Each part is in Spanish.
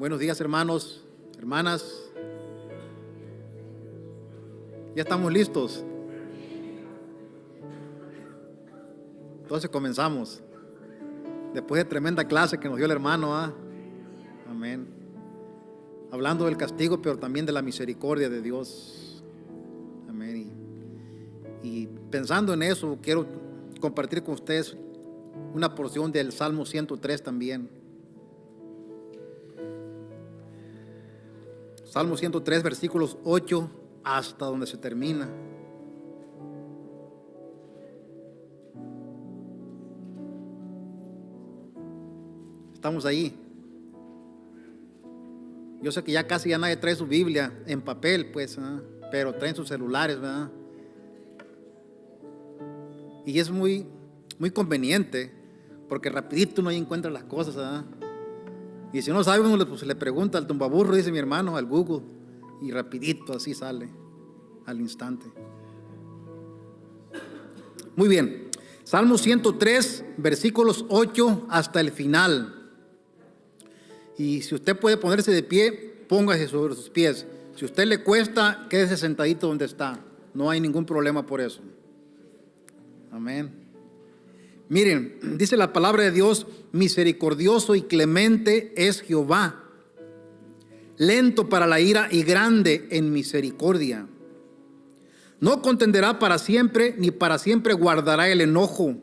Buenos días, hermanos, hermanas. ¿Ya estamos listos? Entonces comenzamos. Después de tremenda clase que nos dio el hermano, amén. Hablando del castigo, pero también de la misericordia de Dios. Amén. Y pensando en eso, quiero compartir con ustedes una porción del Salmo 103 también. Salmo 103, versículos 8 hasta donde se termina. Estamos ahí. Yo sé que ya casi ya nadie trae su Biblia en papel, pues, pero traen sus celulares, ¿verdad? Y es muy conveniente, porque rapidito uno ahí encuentra las cosas, ¿verdad? Y si no sabe, uno pues, le pregunta al tumbaburro, dice mi hermano, al Google, y rapidito así sale, al instante. Muy bien, Salmo 103, versículos 8 hasta el final. Y si usted puede ponerse de pie, póngase sobre sus pies. Si a usted le cuesta, quédese sentadito donde está. No hay ningún problema por eso. Amén. Miren, dice la palabra de Dios: misericordioso y clemente es Jehová, lento para la ira y grande en misericordia. No contenderá para siempre, ni para siempre guardará el enojo.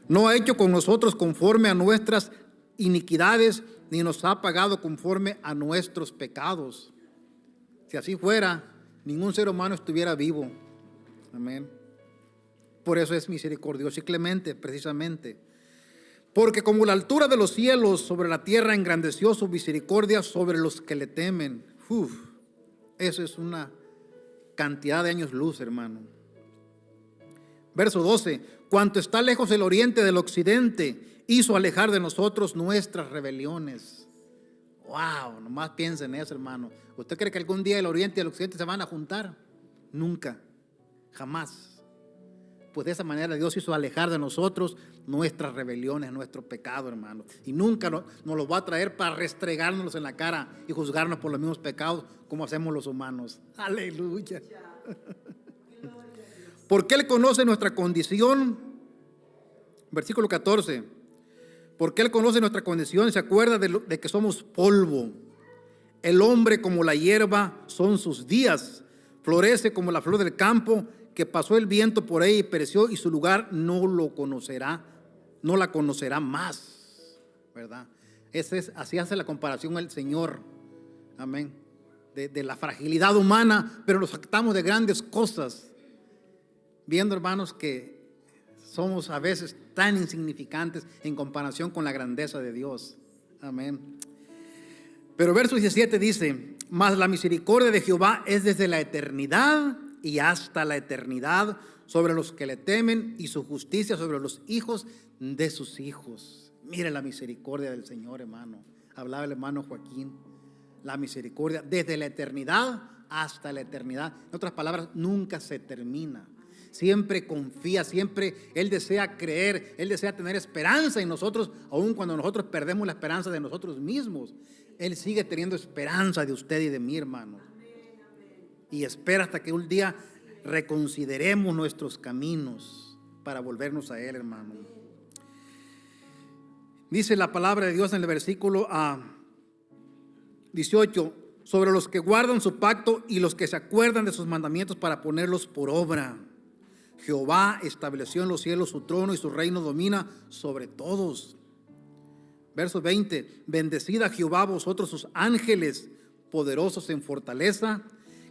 No ha hecho con nosotros conforme a nuestras iniquidades, ni nos ha pagado conforme a nuestros pecados. Si así fuera, ningún ser humano estuviera vivo. Amén. Por eso es misericordioso y clemente, precisamente. Porque como la altura de los cielos sobre la tierra, engrandeció su misericordia sobre los que le temen. Eso es una cantidad de años luz, hermano. Verso 12. Cuanto está lejos el oriente del occidente, hizo alejar de nosotros nuestras rebeliones. Wow, nomás piensen en eso, hermano. ¿Usted cree que algún día el oriente y el occidente se van a juntar? Nunca, jamás. Pues de esa manera Dios hizo alejar de nosotros nuestras rebeliones, nuestro pecado, hermano. Y nunca nos lo va a traer para restregárnoslos en la cara y juzgarnos por los mismos pecados como hacemos los humanos. Aleluya. Porque Él conoce nuestra condición. Versículo 14. Porque Él conoce nuestra condición y se acuerda de que somos polvo. El hombre como la hierba son sus días. Florece como la flor del campo, que pasó el viento por ahí y pereció, y su lugar no lo conocerá, no la conocerá más, ¿verdad? Así hace la comparación el Señor, amén, de la fragilidad humana, pero nos jactamos de grandes cosas, viendo, hermanos, que somos a veces tan insignificantes en comparación con la grandeza de Dios, amén. Pero verso 17 dice: mas la misericordia de Jehová es desde la eternidad y hasta la eternidad sobre los que le temen, y su justicia sobre los hijos de sus hijos. Mire la misericordia del Señor, hermano. Hablaba el hermano Joaquín. La misericordia desde la eternidad hasta la eternidad. En otras palabras, nunca se termina. Siempre confía, siempre Él desea creer, Él desea tener esperanza en nosotros, aun cuando nosotros perdemos la esperanza de nosotros mismos. Él sigue teniendo esperanza de usted y de mí, hermano. Y espera hasta que un día reconsideremos nuestros caminos para volvernos a Él, hermano. Dice la palabra de Dios en el versículo 18: sobre los que guardan su pacto y los que se acuerdan de sus mandamientos para ponerlos por obra. Jehová estableció en los cielos su trono y su reino domina sobre todos. Verso 20: bendecid a Jehová vosotros sus ángeles poderosos en fortaleza,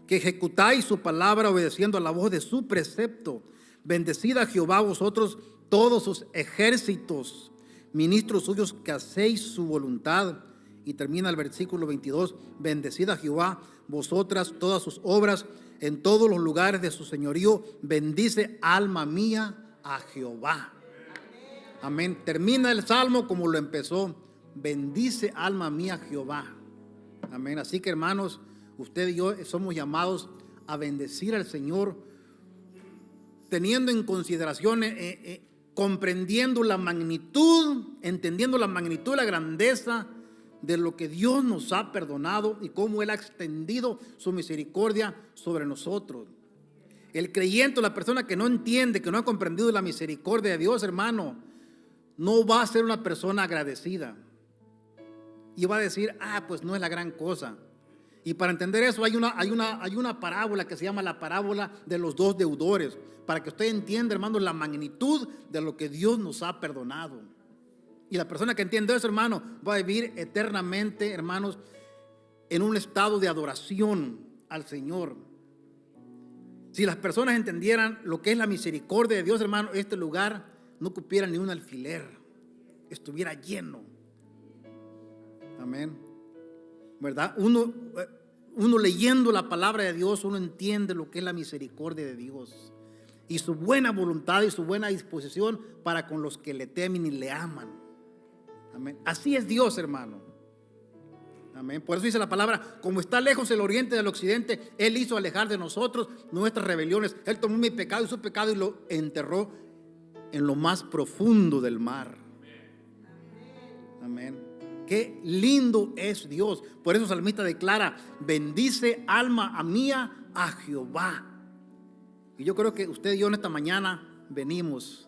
que ejecutáis su palabra obedeciendo a la voz de su precepto. Bendecid a Jehová vosotros todos sus ejércitos, ministros suyos que hacéis su voluntad. Y termina el versículo 22: bendecid a Jehová vosotras todas sus obras en todos los lugares de su señorío. Bendice alma mía a Jehová. Amén. Termina el salmo como lo empezó: bendice alma mía a Jehová. Amén. Así que, hermanos, usted y yo somos llamados a bendecir al Señor, teniendo en consideración, comprendiendo la magnitud, entendiendo la magnitud y la grandeza de lo que Dios nos ha perdonado y cómo Él ha extendido su misericordia sobre nosotros. El creyente, la persona que no entiende, que no ha comprendido la misericordia de Dios, hermano, no va a ser una persona agradecida. Y va a decir, pues no es la gran cosa. Y para entender eso hay una parábola que se llama la parábola de los dos deudores, para que usted entienda, hermano, la magnitud de lo que Dios nos ha perdonado. Y la persona que entiende eso, hermano, va a vivir eternamente, hermanos, en un estado de adoración al Señor. Si las personas entendieran lo que es la misericordia de Dios, hermano, este lugar no cupiera ni un alfiler, estuviera lleno. Amén. ¿Verdad? Uno leyendo la palabra de Dios, uno entiende lo que es la misericordia de Dios y su buena voluntad y su buena disposición para con los que le temen y le aman. Amén. Así es Dios, hermano. Amén. Por eso dice la palabra, como está lejos el oriente del occidente, Él hizo alejar de nosotros nuestras rebeliones. Él tomó mi pecado y su pecado y lo enterró en lo más profundo del mar. Amén. Qué lindo es Dios. Por eso el salmista declara, bendice alma mía a Jehová. Y yo creo que usted y yo en esta mañana venimos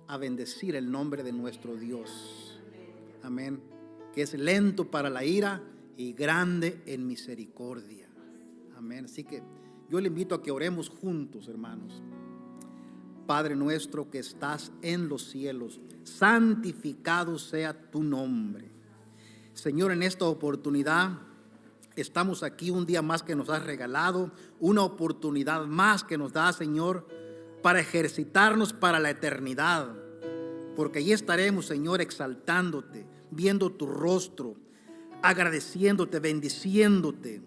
a bendecir el nombre de nuestro Dios. Amén. Que es lento para la ira y grande en misericordia. Amén. Así que yo le invito a que oremos juntos, hermanos. Padre nuestro que estás en los cielos, santificado sea tu nombre. Señor, en esta oportunidad estamos aquí un día más que nos has regalado, una oportunidad más que nos da, Señor, para ejercitarnos para la eternidad, porque allí estaremos, Señor, exaltándote, viendo tu rostro, agradeciéndote, bendiciéndote,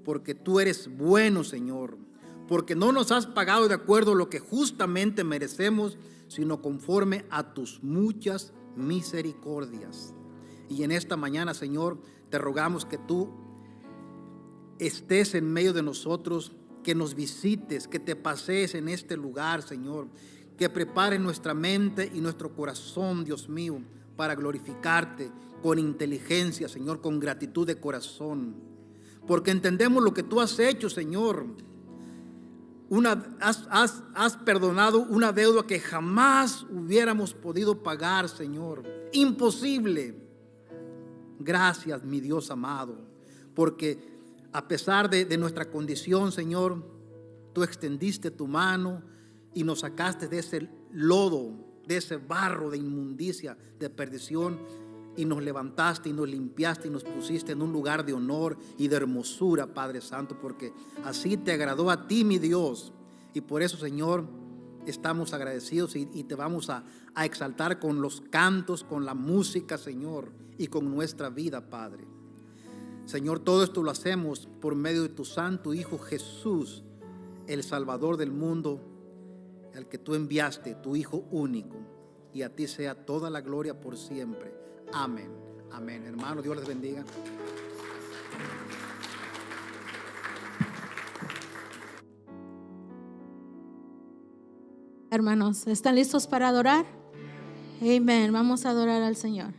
porque tú eres bueno, Señor, porque no nos has pagado de acuerdo a lo que justamente merecemos, sino conforme a tus muchas misericordias. Y en esta mañana, Señor, te rogamos que tú estés en medio de nosotros, que nos visites, que te pasees en este lugar, Señor, que prepares nuestra mente y nuestro corazón, Dios mío, para glorificarte con inteligencia, Señor, con gratitud de corazón, porque entendemos lo que tú has hecho, Señor. Has perdonado una deuda que jamás hubiéramos podido pagar, Señor. Imposible. Gracias, mi Dios amado, porque a pesar de nuestra condición, Señor, tú extendiste tu mano y nos sacaste de ese lodo, de ese barro de inmundicia, de perdición, y nos levantaste y nos limpiaste y nos pusiste en un lugar de honor y de hermosura, Padre Santo, porque así te agradó a ti, mi Dios. Y por eso, Señor, estamos agradecidos y te vamos a exaltar con los cantos, con la música, Señor, y con nuestra vida, Padre. Señor, todo esto lo hacemos por medio de tu santo Hijo Jesús, el Salvador del mundo, el que tú enviaste, tu Hijo único. Y a ti sea toda la gloria por siempre. Amén. Amén. Hermanos, Dios les bendiga. Hermanos, ¿están listos para adorar? Amén. Vamos a adorar al Señor.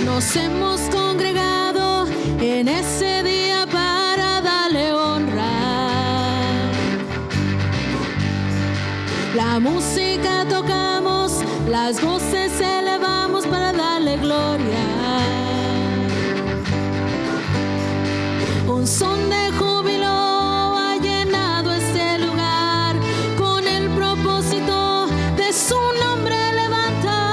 Nos hemos congregado en ese día para darle honra. La música tocamos, las voces elevamos para darle gloria. Un son de júbilo ha llenado este lugar con el propósito de su nombre levantar.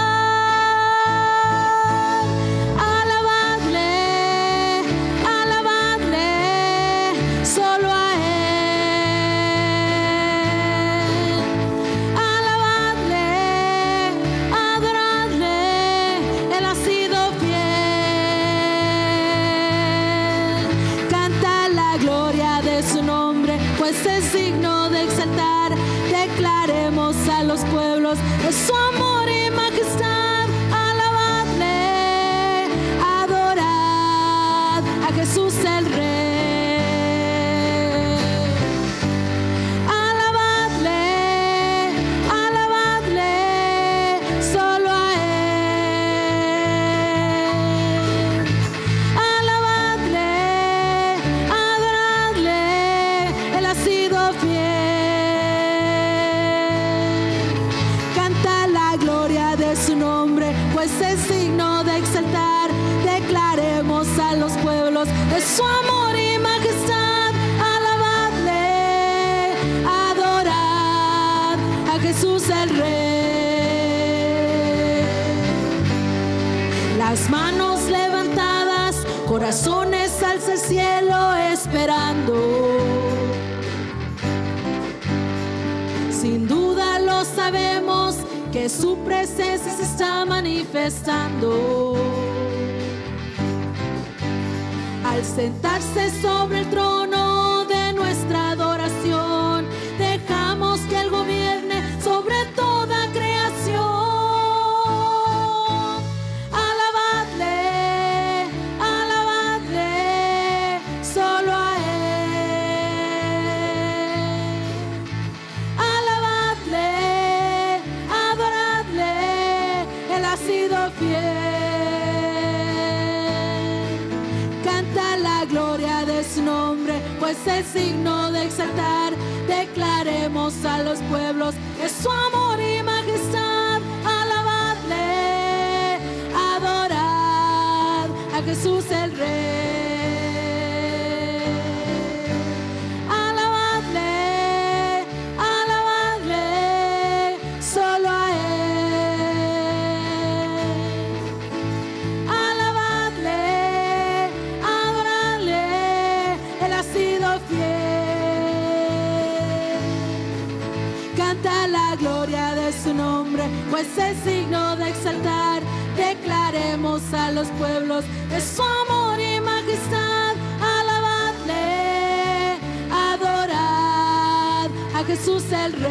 Es signo de exaltar, declaremos a los pueblos de su amor. majestad, alabadle, adorad a Jesús el Rey. Alabadle, alabadle, solo a Él. Alabadle, adoradle, Él ha sido fiel. Canta la gloria de su nombre, pues es digno de exaltar. Declaremos a los pueblos de su amor y majestad. Alabadle, adorad a Jesús el Rey. Las manos levantadas, corazones hacia el cielo esperando. Sin duda lo sabemos que su presencia se está manifestando. Al sentarse sobre el trono de nuestra adoración, dejamos que Él gobierne sobre toda creación. Alabadle, alabadle, solo a Él. Alabadle, adoradle, Él ha sido fiel. Canta la gloria de su nombre, pues es digno de exaltar. Declaremos a los pueblos es su amor y majestad. Alabadle, adorad a Jesús el Rey. Alabadle, alabadle, solo a Él. Alabadle, adoradle, Él ha sido fiel. Canta la gloria de su nombre, pues es digno de exaltar. Declaremos a los pueblos de su amor y majestad. Alabadle, adorad a Jesús el Rey.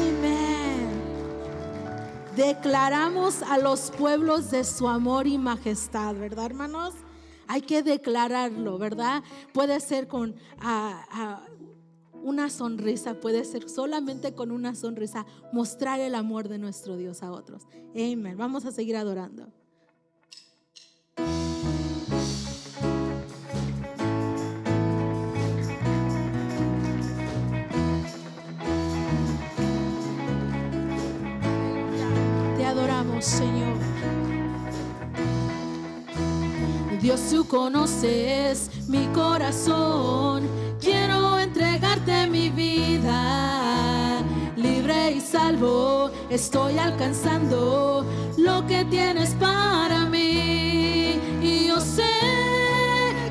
Amén. Declaramos a los pueblos de su amor y majestad, ¿verdad, hermanos? Hay que declararlo, ¿verdad? Puede ser con una sonrisa, puede ser solamente con una sonrisa, mostrar el amor de nuestro Dios a otros. Amén. Vamos a seguir adorando. Te adoramos, Señor. Dios, tú conoces mi corazón. Quiero entregarte mi vida. Libre y salvo, estoy alcanzando lo que tienes para mí. Y yo sé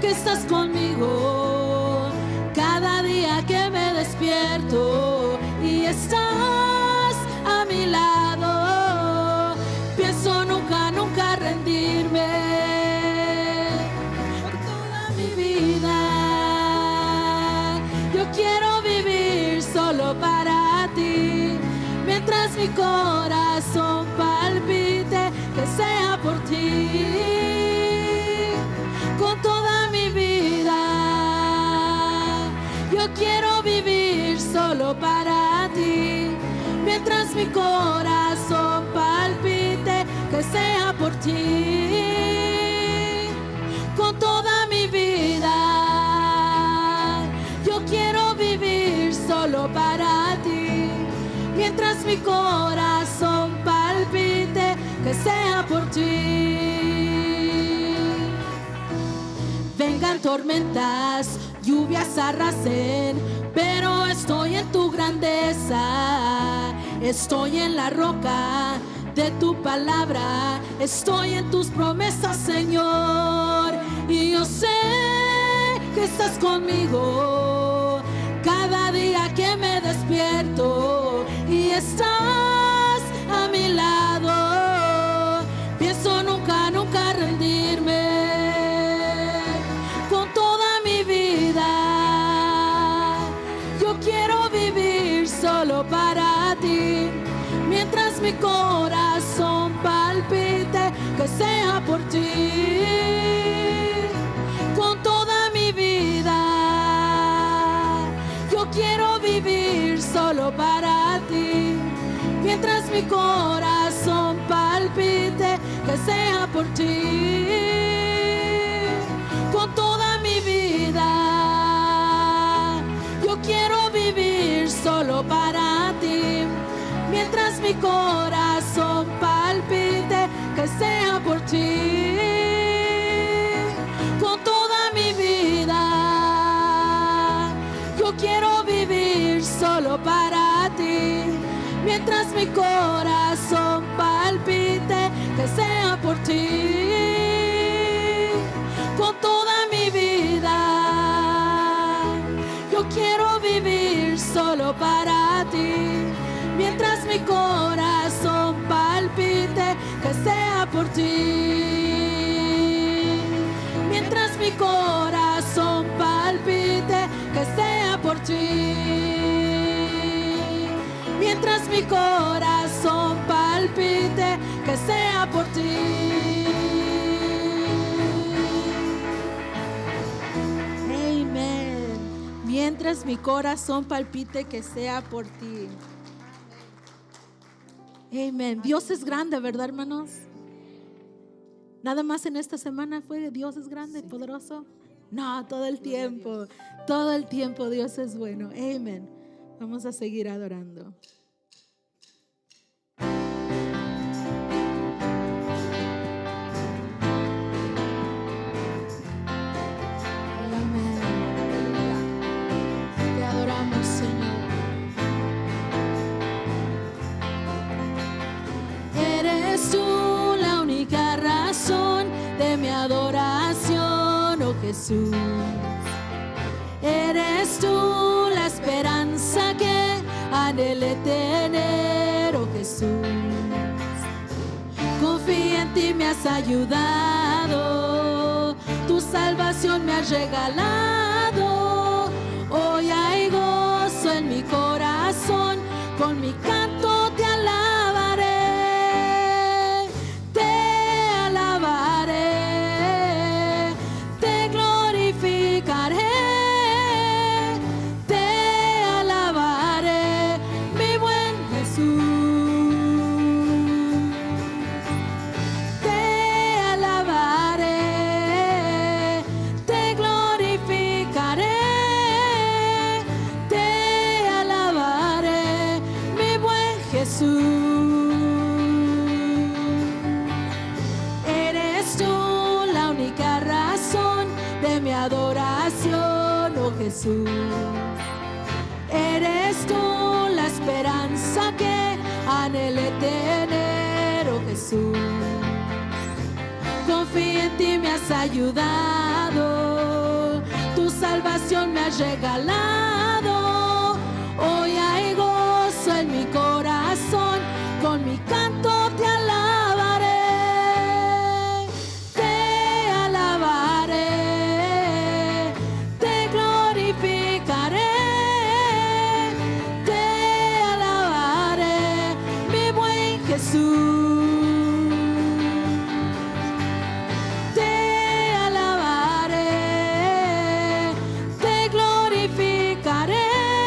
que estás conmigo cada día que me despierto. Y estás a mi lado. Pienso nunca, nunca rendirme. Quiero vivir solo para ti, mientras mi corazón palpite, que sea por ti. Con toda mi vida, yo quiero vivir solo para ti, mientras mi corazón palpite, que sea por ti. Con toda mi vida, yo quiero vivir solo para ti, mientras mi corazón palpite, que sea por ti. Vengan tormentas, lluvias arrasen, pero estoy en tu grandeza. Estoy en la roca de tu palabra, estoy en tus promesas, Señor. Y yo sé que estás conmigo cada día que me despierto, y estás a mi lado. Pienso nunca, nunca rendirme. Con toda mi vida, yo quiero vivir solo para ti. Mientras mi corazón palpite, que sea por ti. Con toda mi vida, yo quiero vivir solo para ti. Mientras mi corazón palpite, que sea por ti. Con toda mi vida, yo quiero vivir solo para ti. Mientras mi corazón palpite, que sea por ti. Con toda mi vida, yo quiero vivir solo para ti. Mientras mi corazón palpite, que sea por ti. Con toda mi vida, yo quiero vivir solo para ti. Mientras mi corazón palpite, que sea por ti. Mientras mi corazón palpite, que sea por ti. Mientras mi corazón palpite, que sea por ti. Amén. Mientras mi corazón palpite, que sea por ti. Amén. Dios es grande, ¿verdad, hermanos? Nada más en esta semana fue Dios es grande, poderoso. No, todo el tiempo Dios es bueno. Amén. Vamos a seguir adorando. Amén. Te adoramos, Señor. Eres tú la única razón de mi adoración, oh Jesús. Eres tú la esperanza que anhelé tener, oh Jesús. Confía en ti, me has ayudado, tu salvación me has regalado. Hoy hay gozo en mi corazón, con mi canto te alabaré, te glorificaré. Eres tú la única razón de mi adoración, oh Jesús. Eres tú la esperanza que anhelé tener, oh Jesús. Confío en ti, me has ayudado, tu salvación me has regalado. Hoy hay gozo en mi corazón, con mi canto te alabaré, te glorificaré, te alabaré, mi buen Jesús. Te alabaré, te glorificaré.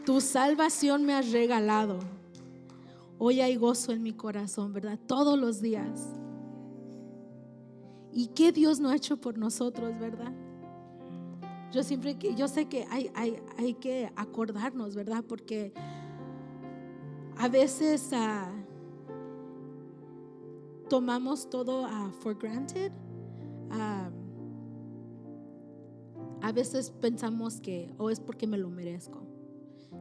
Tu salvación me has regalado. Hoy hay gozo en mi corazón, ¿verdad? Todos los días. ¿Y qué Dios no ha hecho por nosotros, verdad? Yo sé que hay que acordarnos, ¿verdad? Porque a veces tomamos todo for granted. A veces pensamos que es porque me lo merezco.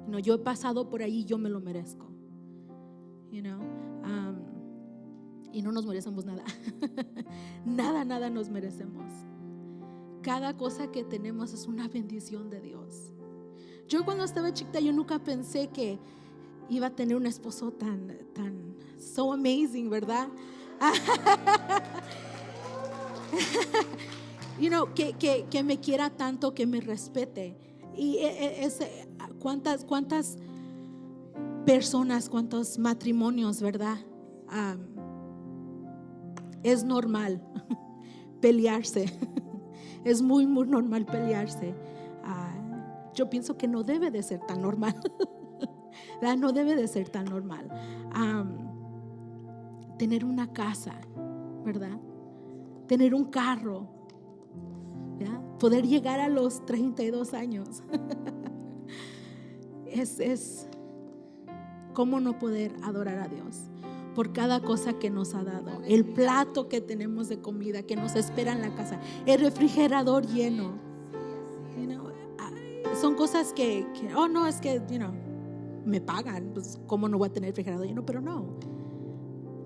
No, yo he pasado por ahí, yo me lo merezco. Y no nos merecemos nada. Nada nos merecemos. Cada cosa que tenemos es una bendición de Dios. Yo cuando estaba chiquita, yo nunca pensé que iba a tener un esposo tan so amazing, ¿verdad? Que me quiera tanto, que me respete. Y cuántas personas, cuántos matrimonios, ¿verdad? Es normal pelearse. Es muy normal pelearse. Yo pienso que no debe de ser tan normal. No debe de ser tan normal. Tener una casa, ¿verdad? Tener un carro, ¿verdad? Poder llegar a los 32 años. Es cómo no poder adorar a Dios por cada cosa que nos ha dado, el plato que tenemos de comida que nos espera en la casa, el refrigerador lleno. Son cosas que no, es que me pagan, pues cómo no voy a tener refrigerador lleno. Pero no,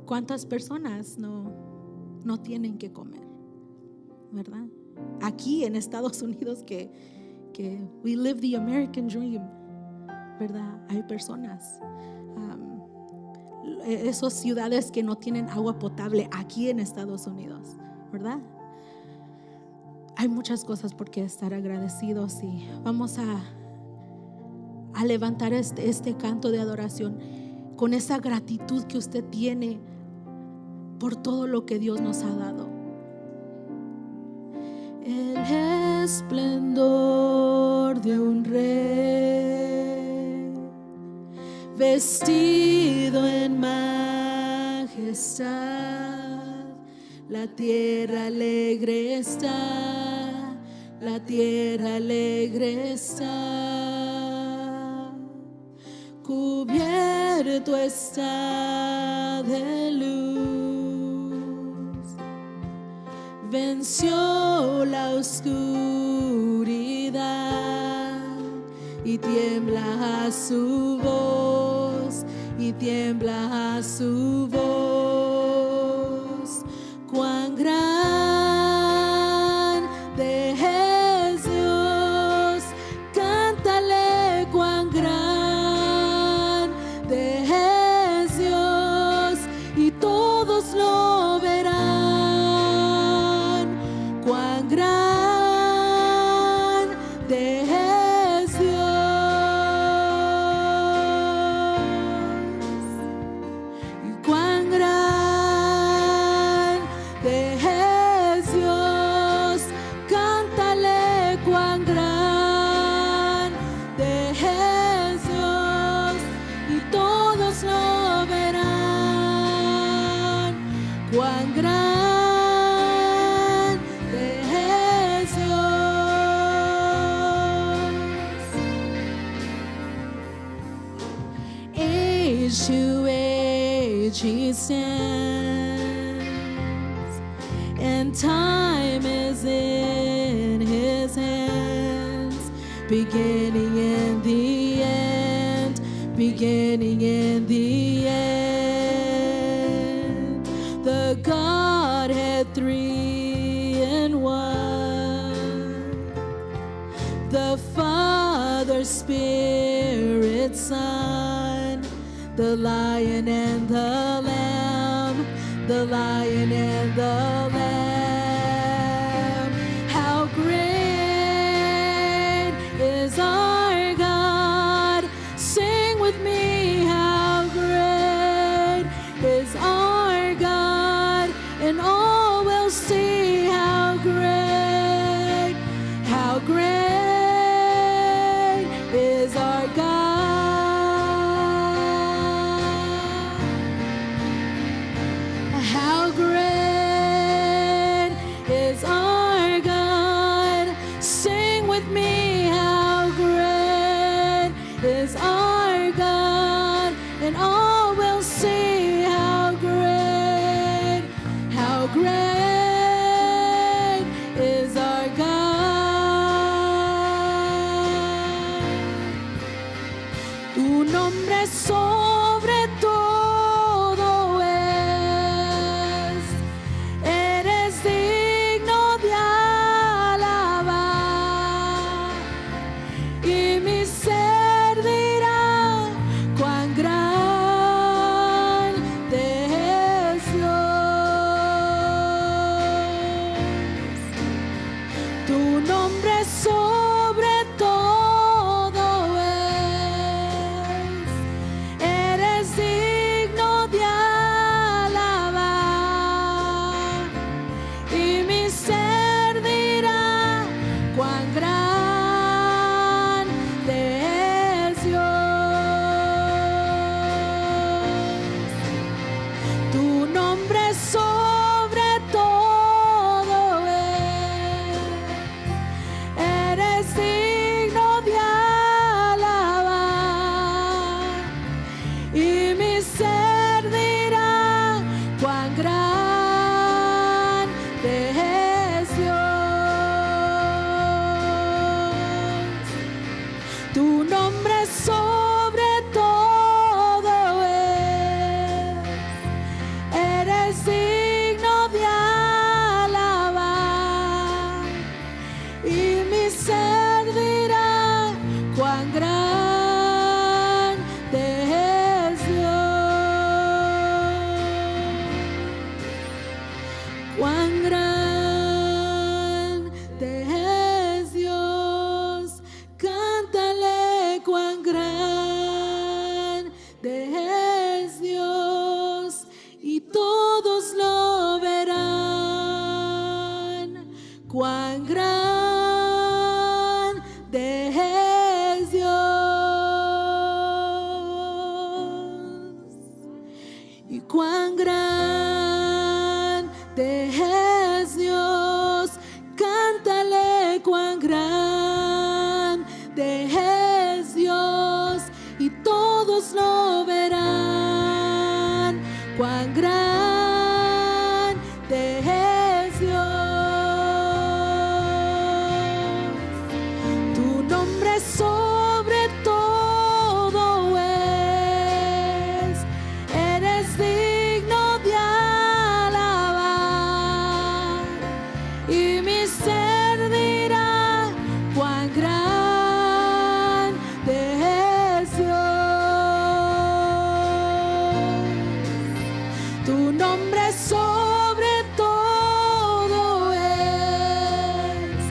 ¿cuántas personas no tienen que comer, verdad? Aquí en Estados Unidos que we live the American dream, ¿verdad? Hay personas, esas ciudades que no tienen agua potable aquí en Estados Unidos, ¿verdad? Hay muchas cosas por qué estar agradecidos, y vamos a levantar este canto de adoración con esa gratitud que usted tiene por todo lo que Dios nos ha dado. El esplendor de un rey vestido en majestad, la tierra alegre está, la tierra alegre está, cubierto está de luz, venció la oscuridad y tiembla a su voz, y tiembla a su voz. Cuán grande es Dios, cántale cuán grande es Dios, y todos lo verán. Cuán grande es Dios, y cuán grande es Dios, cántale cuán grande es Dios, y todos lo verán. Cuán grande es Dios. Age to age he stands, and time is in his hands, beginning in the end, beginning in the end. The Godhead three in one, the Father, Spirit, Son, the Lion and the Lamb, the Lion and the Lamb. How great is our God! Sing with me, how great is our God, and all will see how great is our God. nombre sobre todo es. Eres digno de alabar. Y mi ser dirá cuán grande es Dios. Tu nombre sobre todo es. Eres digno de alabar. Y mi ser dirá cuán grande es Dios. Tu nombre sobre todo es. Eres digno de alabar. Y mi ser dirá cuán grande es Dios. Tu nombre sobre todo es. Eres digno de alabar. Y mi ser dirá cuán grande es Dios. Cuán grande es Dios. Cántale cuán grande es Dios. Y todos lo verán. Cuán grande es Dios. Y cuán grande es Dios. Cántale cuán grande es Dios. Y todos lo verán. Cuán grande es Dios. Tu nombre sobre todo es. Eres digno de alabar. Y mi ser dirá cuán grande es Dios. Tu nombre sobre todo es.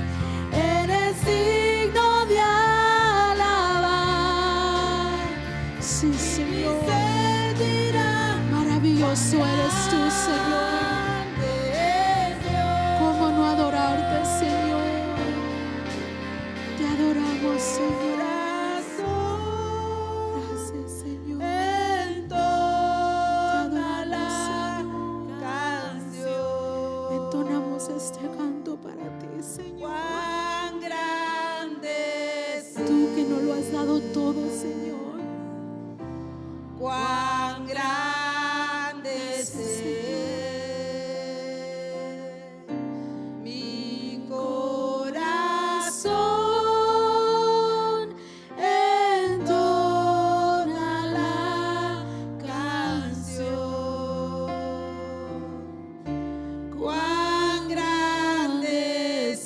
Eres digno de alabar. Sí, Señor. Maravilloso eres tú, Señor. ¿Cómo no adorarte, Señor? Te adoramos, Señor. Gracias, Señor. Entonamos este canto para ti, Señor. Cuán grande es Tú que nos lo has dado todo, Señor. cuán grande es mi Corazón entona la canción. cuán grande es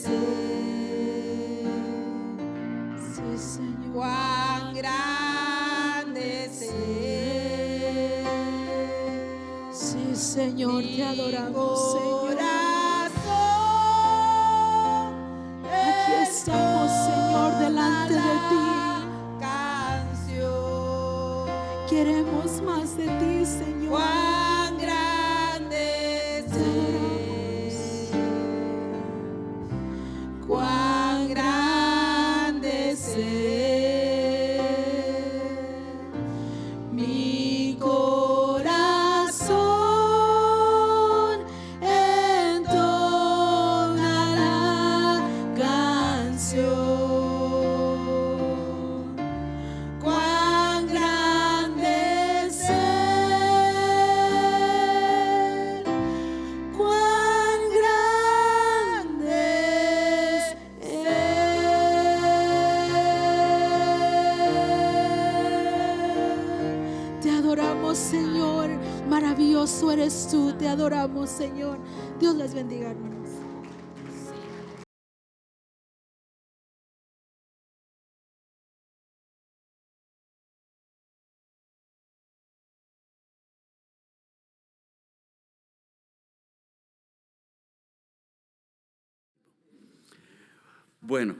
Sí, Señor. cuán grande es Sí, Señor, te adoramos, Señor. Aquí estamos, Señor, delante de ti. Canción. Queremos más de ti, Señor. Cuán grande es Te adoramos. cuán grande es Mi corazón entona la canción. Cuán grande es Señor. Maravilloso eres tú. Te adoramos, Señor. Dios les bendiga, hermanos. Bueno,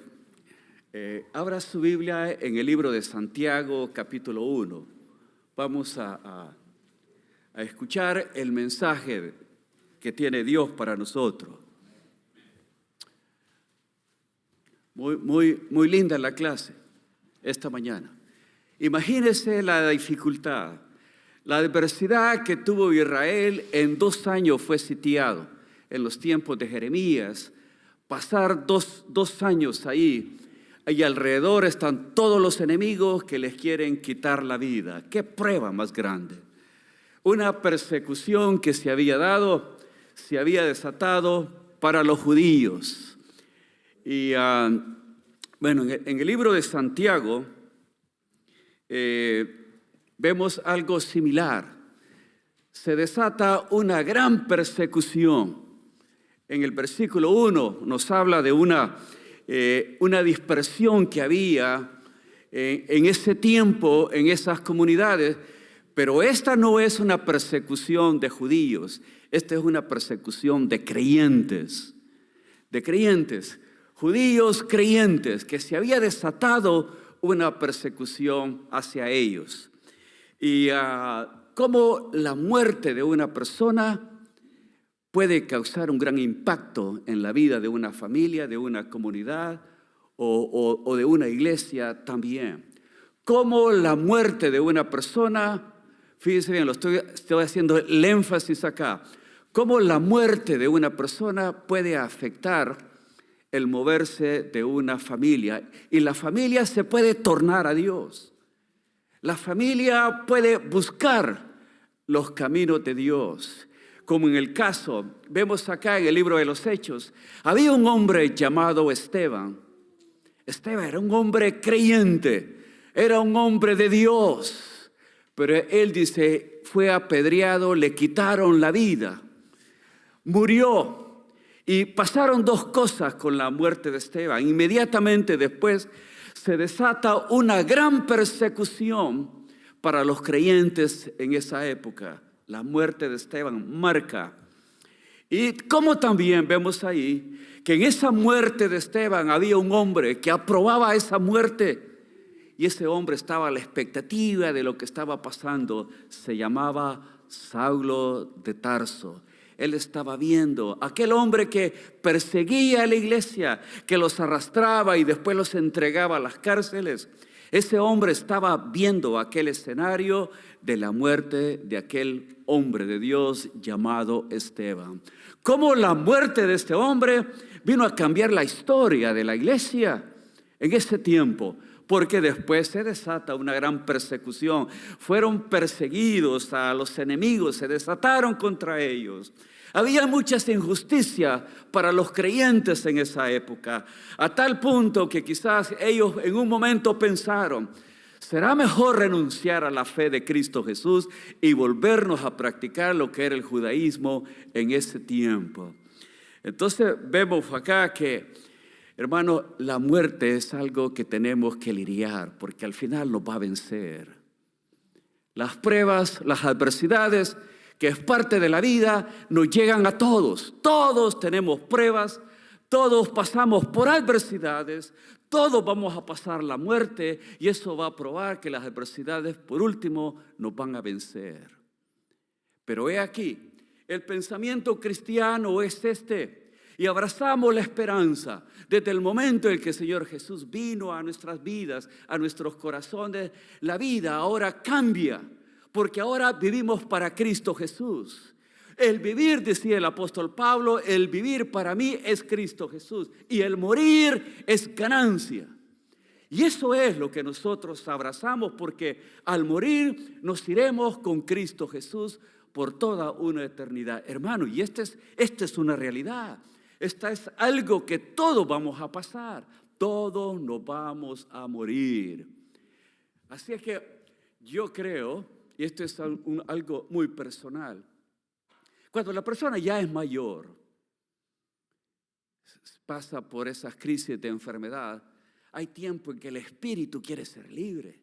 abra su Biblia en el libro de Santiago, capítulo 1. Vamos a escuchar el mensaje que tiene Dios para nosotros. Muy linda la clase esta mañana. Imagínese la dificultad, la adversidad que tuvo Israel en 2 años fue sitiado, en los tiempos de Jeremías. Pasar dos años ahí y alrededor están todos los enemigos que les quieren quitar la vida. ¡Qué prueba más grande! Una persecución que se había dado, se había desatado para los judíos. Y bueno, en el libro de Santiago vemos algo similar. Se desata una gran persecución. En el versículo 1 nos habla de una dispersión que había en ese tiempo, en esas comunidades, pero esta no es una persecución de judíos, esta es una persecución de creyentes, judíos creyentes, que se había desatado una persecución hacia ellos. Y cómo la muerte de una persona puede causar un gran impacto en la vida de una familia, de una comunidad o de una iglesia también. Cómo la muerte de una persona, fíjense bien, estoy haciendo el énfasis acá, cómo la muerte de una persona puede afectar el moverse de una familia. Y la familia se puede tornar a Dios. La familia puede buscar los caminos de Dios. Como en el caso, vemos acá en el libro de los Hechos, había un hombre llamado Esteban. Esteban era un hombre creyente, era un hombre de Dios, pero él dice, fue apedreado, le quitaron la vida, murió. Y pasaron 2 cosas con la muerte de Esteban. Inmediatamente después se desata una gran persecución para los creyentes en esa época. La muerte de Esteban marca. Y como también vemos ahí que en esa muerte de Esteban había un hombre que aprobaba esa muerte. Y ese hombre estaba a la expectativa de lo que estaba pasando. Se llamaba Saulo de Tarso. Él estaba viendo aquel hombre que perseguía a la iglesia, que los arrastraba y después los entregaba a las cárceles. Ese hombre estaba viendo aquel escenario de la muerte de aquel hombre de Dios llamado Esteban. Cómo la muerte de este hombre vino a cambiar la historia de la iglesia en ese tiempo, porque después se desata una gran persecución. Fueron perseguidos a los enemigos, se desataron contra ellos. Había muchas injusticias para los creyentes en esa época, a tal punto que quizás ellos en un momento pensaron, será mejor renunciar a la fe de Cristo Jesús y volvernos a practicar lo que era el judaísmo en ese tiempo. Entonces vemos acá que, hermano, la muerte es algo que tenemos que lidiar, porque al final nos va a vencer. Las pruebas, las adversidades, que es parte de la vida, nos llegan a todos. Todos tenemos pruebas, todos pasamos por adversidades, todos vamos a pasar la muerte, y eso va a probar que las adversidades, por último, nos van a vencer. Pero he aquí, el pensamiento cristiano es este, y abrazamos la esperanza. Desde el momento en que el Señor Jesús vino a nuestras vidas, a nuestros corazones, la vida ahora cambia, porque ahora vivimos para Cristo Jesús. El vivir, decía el apóstol Pablo, el vivir para mí es Cristo Jesús, y el morir es ganancia. Y eso es lo que nosotros abrazamos, porque al morir nos iremos con Cristo Jesús por toda una eternidad. Hermano, y esta es una realidad. Esta es algo que todos vamos a pasar. Todos nos vamos a morir. Así es que yo creo y esto es algo muy personal, cuando la persona ya es mayor, pasa por esas crisis de enfermedad, hay tiempo en que el espíritu quiere ser libre,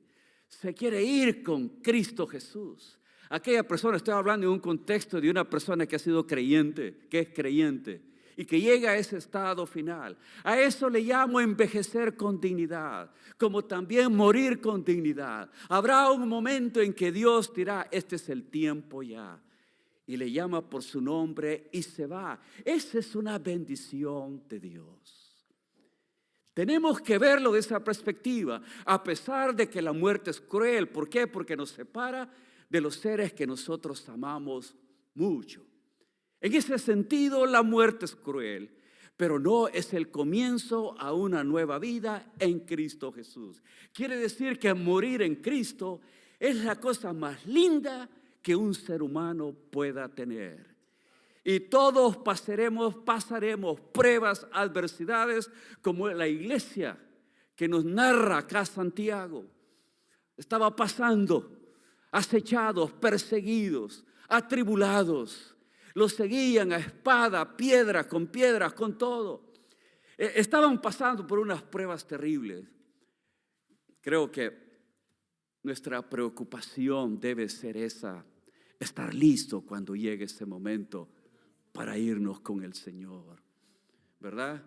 se quiere ir con Cristo Jesús. Aquella persona, estoy hablando en un contexto de una persona que ha sido creyente, que es creyente, y que llega a ese estado final. A eso le llamo envejecer con dignidad, como también morir con dignidad. Habrá un momento en que Dios dirá, este es el tiempo ya, y le llama por su nombre y se va. Esa es una bendición de Dios. Tenemos que verlo de esa perspectiva, a pesar de que la muerte es cruel. ¿Por qué? Porque nos separa de los seres que nosotros amamos mucho. En ese sentido, la muerte es cruel, pero no es el comienzo a una nueva vida en Cristo Jesús. Quiere decir que morir en Cristo es la cosa más linda que un ser humano pueda tener. Y todos pasaremos pruebas, adversidades, como la iglesia que nos narra acá Santiago. Estaba pasando, acechados, perseguidos, atribulados. Los seguían a espada, piedras, con todo. Estaban pasando por unas pruebas terribles. Creo que nuestra preocupación debe ser esa, estar listo cuando llegue ese momento para irnos con el Señor, ¿verdad?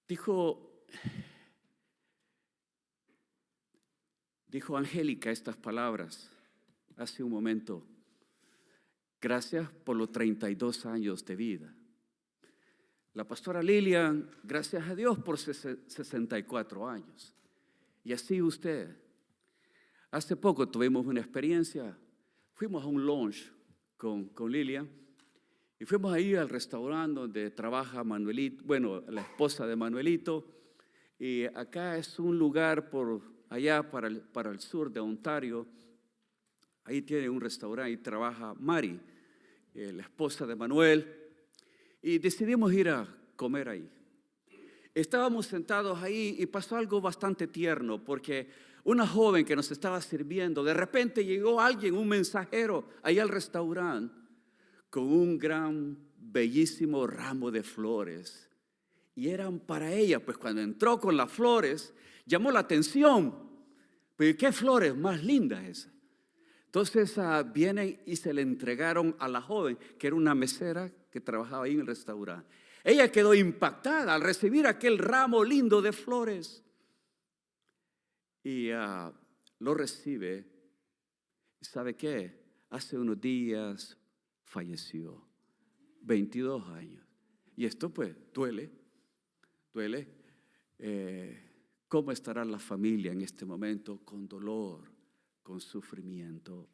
Dijo Angélica estas palabras hace un momento. Gracias por los 32 años de vida. La pastora Lilian, gracias a Dios por 64 años. Y así usted. Hace poco tuvimos una experiencia. Fuimos a un lunch con Lilian y fuimos ahí al restaurante donde trabaja Manuelito, bueno, la esposa de Manuelito. Y acá es un lugar por allá para el sur de Ontario. Ahí tiene un restaurante y trabaja Mari, la esposa de Manuel. Y decidimos ir a comer ahí. Estábamos sentados ahí y pasó algo bastante tierno porque una joven que nos estaba sirviendo, de repente llegó alguien, un mensajero, ahí al restaurante, con un gran, bellísimo ramo de flores. Y eran para ella, pues cuando entró con las flores, llamó la atención. Pero ¿qué flores más lindas esas? Entonces vienen y se le entregaron a la joven, que era una mesera que trabajaba ahí en el restaurante. Ella quedó impactada al recibir aquel ramo lindo de flores. Y lo recibe. ¿Y sabe qué? Hace unos días falleció. 22 años. Y esto pues duele. ¿Cómo estará la familia en este momento? Con dolor, con sufrimiento.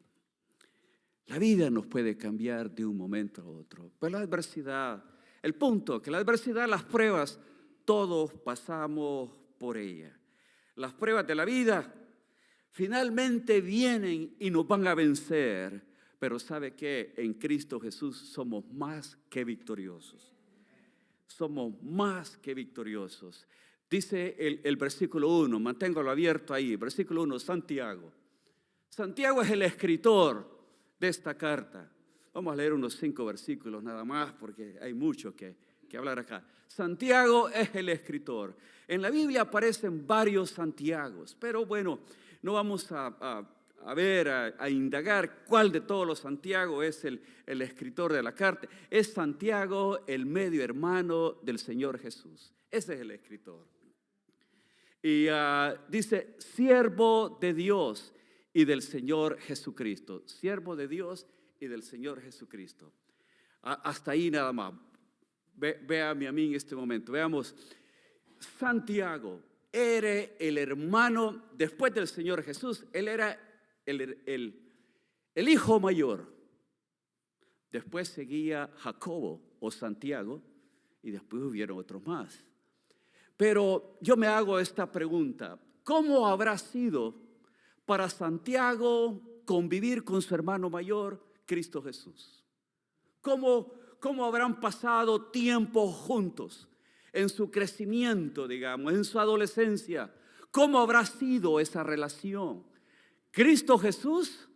La vida nos puede cambiar de un momento a otro. Pero la adversidad, el punto, que la adversidad, las pruebas, todos pasamos por ella. Las pruebas de la vida finalmente vienen y nos van a vencer. Pero ¿sabe qué? En Cristo Jesús somos más que victoriosos. Somos más que victoriosos. Dice el versículo 1, manténgalo abierto ahí, versículo 1, Santiago. Santiago es el escritor de esta carta. Vamos a leer unos 5 versículos nada más porque hay mucho que hablar acá. Santiago es el escritor. En la Biblia aparecen varios Santiagos, pero bueno, no vamos a indagar cuál de todos los Santiago es el escritor de la carta. Es Santiago, el medio hermano del Señor Jesús. Ese es el escritor. Y dice, siervo de Dios y del Señor Jesucristo. Siervo de Dios y del Señor Jesucristo. Hasta ahí nada más. Véame a mí en este momento. Veamos, Santiago era el hermano, después del Señor Jesús, él era el hijo mayor. Después seguía Jacobo o Santiago y después hubieron otros más. Pero yo me hago esta pregunta, ¿cómo habrá sido para Santiago convivir con su hermano mayor, Cristo Jesús? ¿Cómo habrán pasado tiempo juntos en su crecimiento, digamos, en su adolescencia? ¿Cómo habrá sido esa relación? Cristo Jesús,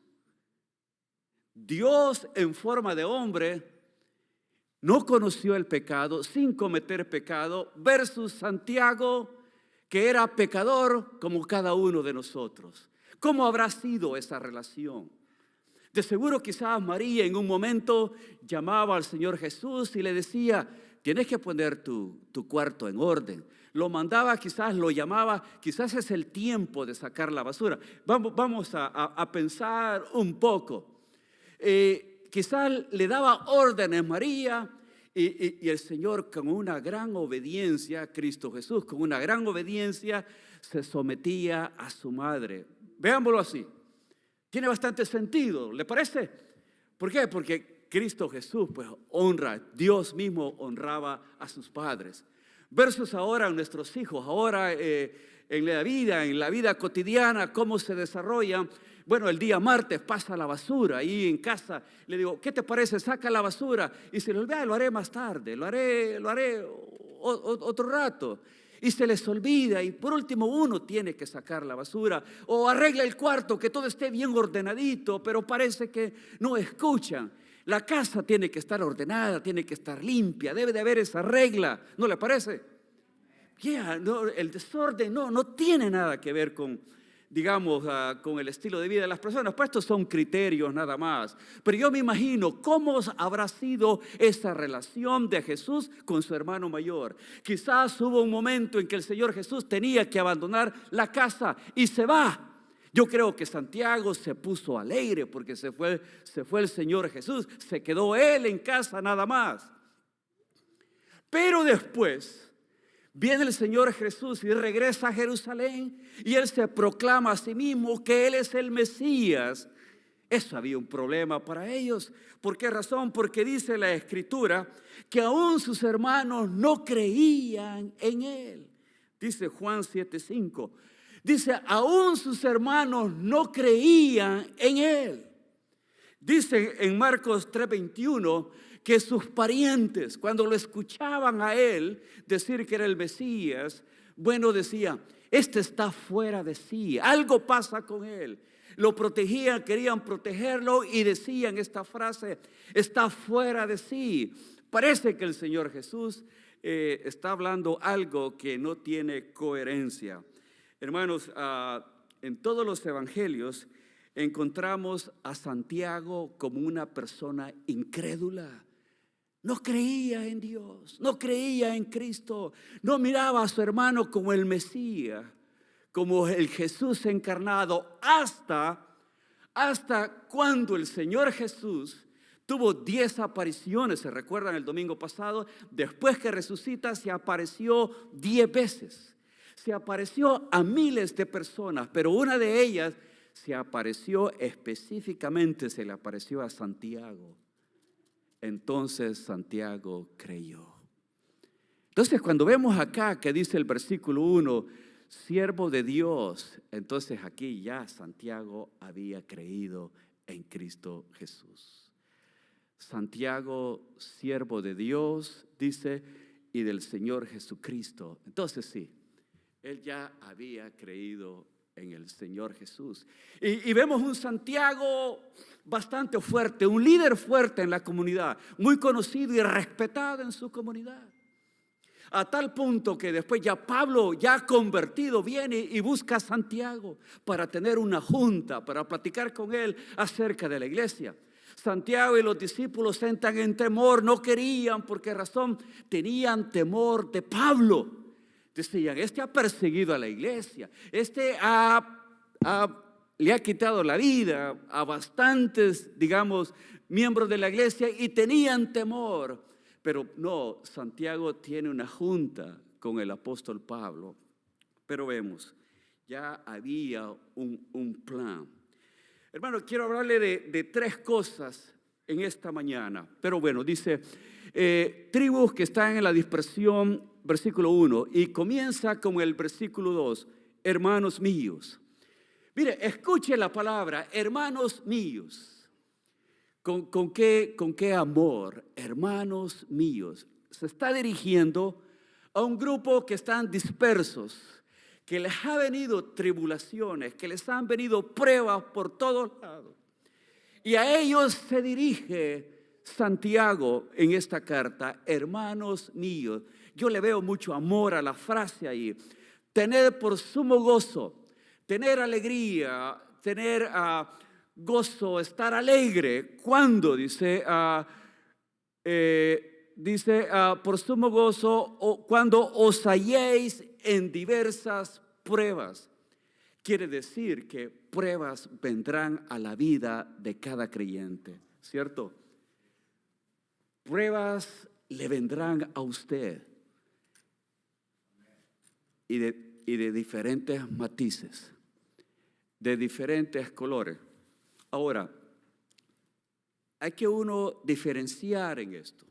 Dios en forma de hombre, no conoció el pecado sin cometer pecado, versus Santiago, que era pecador como cada uno de nosotros. ¿Cómo habrá sido esa relación? De seguro quizás María en un momento llamaba al Señor Jesús y le decía: tienes que poner tu cuarto en orden. Lo mandaba, quizás lo llamaba, quizás es el tiempo de sacar la basura. Vamos a pensar un poco. Quizás le daba órdenes María y el Señor, con una gran obediencia, Cristo Jesús, con una gran obediencia, se sometía a su madre. Veámoslo así. Tiene bastante sentido, ¿le parece? ¿Por qué? Porque Cristo Jesús pues honra, Dios mismo honraba a sus padres. Versus ahora nuestros hijos, ahora en la vida cotidiana, cómo se desarrollan. Bueno, el día martes pasa la basura ahí en casa. Le digo: ¿qué te parece? Saca la basura. Y se le olvida: lo haré más tarde, lo haré otro rato. Y se les olvida, y por último uno tiene que sacar la basura. O arregla el cuarto, que todo esté bien ordenadito, pero parece que no escuchan. La casa tiene que estar ordenada, tiene que estar limpia, debe de haber esa regla, ¿no le parece? No, el desorden no tiene nada que ver con, digamos, con el estilo de vida de las personas. Pues estos son criterios nada más. Pero yo me imagino cómo habrá sido esa relación de Jesús con su hermano mayor. Quizás hubo un momento en que el Señor Jesús tenía que abandonar la casa y se va. Yo creo que Santiago se puso alegre porque se fue el Señor Jesús. Se quedó él en casa nada más. Pero después viene el Señor Jesús y regresa a Jerusalén y Él se proclama a sí mismo que Él es el Mesías. Eso había un problema para ellos. ¿Por qué razón? Porque dice la Escritura que aún sus hermanos no creían en Él. Dice Juan 7:5. Dice: aún sus hermanos no creían en Él. Dice en Marcos 3:21 que sus parientes, cuando lo escuchaban a Él decir que era el Mesías, bueno, decían: este está fuera de sí, algo pasa con Él. Lo protegían, querían protegerlo y decían esta frase: está fuera de sí. Parece que el Señor Jesús está hablando algo que no tiene coherencia. Hermanos, en todos los evangelios encontramos a Santiago como una persona incrédula. No creía en Dios, no creía en Cristo, no miraba a su hermano como el Mesías, como el Jesús encarnado, hasta cuando el Señor Jesús tuvo 10 apariciones. ¿Se recuerdan el domingo pasado? Después que resucita, se apareció 10 veces. Se apareció a miles de personas, pero una de ellas se apareció específicamente, se le apareció a Santiago. Entonces Santiago creyó. Entonces cuando vemos acá que dice el versículo 1, siervo de Dios, entonces aquí ya Santiago había creído en Cristo Jesús. Santiago, siervo de Dios, dice, y del Señor Jesucristo. Entonces sí, él ya había creído en el Señor Jesús. Y vemos un Santiago bastante fuerte, un líder fuerte en la comunidad, muy conocido y respetado en su comunidad. A tal punto que después ya Pablo, ya convertido, viene y busca a Santiago para tener una junta, para platicar con él acerca de la iglesia. Santiago y los discípulos entran en temor, no querían, ¿por qué razón? Tenían temor de Pablo. Decían, este ha perseguido a la iglesia, este le ha quitado la vida a bastantes, digamos, miembros de la iglesia y tenían temor. Pero no, Santiago tiene una junta con el apóstol Pablo. Pero vemos, ya había un plan. Hermano, quiero hablarle de 3 cosas en esta mañana. Pero bueno, dice, tribus que están en la dispersión, versículo 1, y comienza con el versículo 2, hermanos míos. Mire, escuche la palabra, hermanos míos. ¿Con qué amor? Hermanos míos. Se está dirigiendo a un grupo que están dispersos, que les ha venido tribulaciones, que les han venido pruebas por todos lados. Y a ellos se dirige Santiago en esta carta: hermanos míos. Yo le veo mucho amor a la frase ahí. Tener por sumo gozo, tener alegría, tener gozo, estar alegre. ¿Cuándo? Dice, por sumo gozo, cuando os halléis en diversas pruebas. Quiere decir que pruebas vendrán a la vida de cada creyente, ¿cierto? Pruebas le vendrán a usted y de diferentes matices, de diferentes colores. Ahora, hay que uno diferenciar en esto.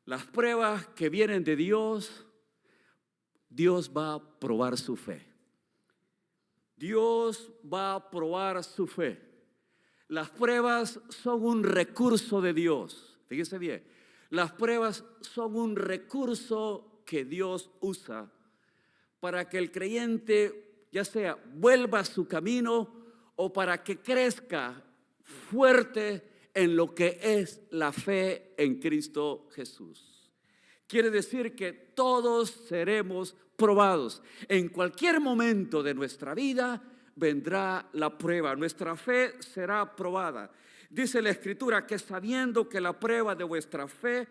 Las pruebas que vienen de Dios, Dios va a probar su fe. Dios va a probar su fe. Las pruebas son un recurso de Dios. Fíjese bien, las pruebas son un recurso que Dios usa para que el creyente, ya sea vuelva a su camino o para que crezca fuerte en lo que es la fe en Cristo Jesús. Quiere decir que todos seremos probados. En cualquier momento de nuestra vida vendrá la prueba. Nuestra fe será probada. Dice la Escritura que sabiendo que la prueba de vuestra fe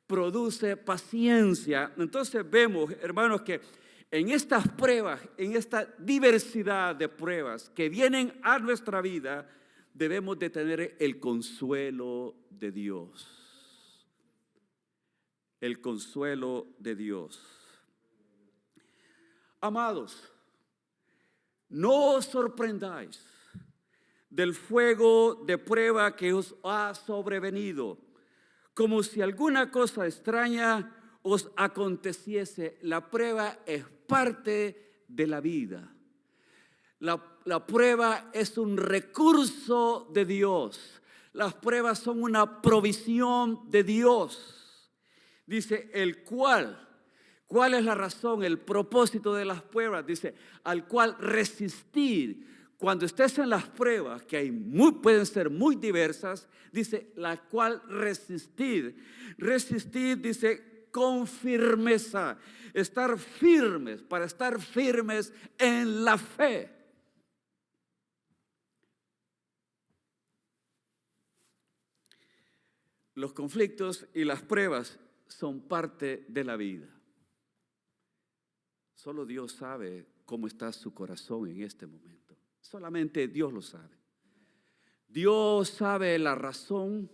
produce paciencia. Entonces vemos, hermanos, que en estas pruebas, en esta diversidad de pruebas que vienen a nuestra vida, debemos de tener el consuelo de Dios. El consuelo de Dios. Amados, no os sorprendáis del fuego de prueba que os ha sobrevenido, como si alguna cosa extraña os aconteciese. La prueba es parte de la vida. La prueba es un recurso de Dios. Las pruebas son una provisión de Dios. Dice, ¿cuál es la razón, el propósito de las pruebas? Dice, al cual resistir. Cuando estés en las pruebas, que pueden ser muy diversas, dice, la cual resistir. Resistir, dice, con firmeza. Estar firmes, para estar firmes en la fe. Los conflictos y las pruebas son parte de la vida. Solo Dios sabe cómo está su corazón en este momento. Solamente Dios lo sabe. Dios sabe la razón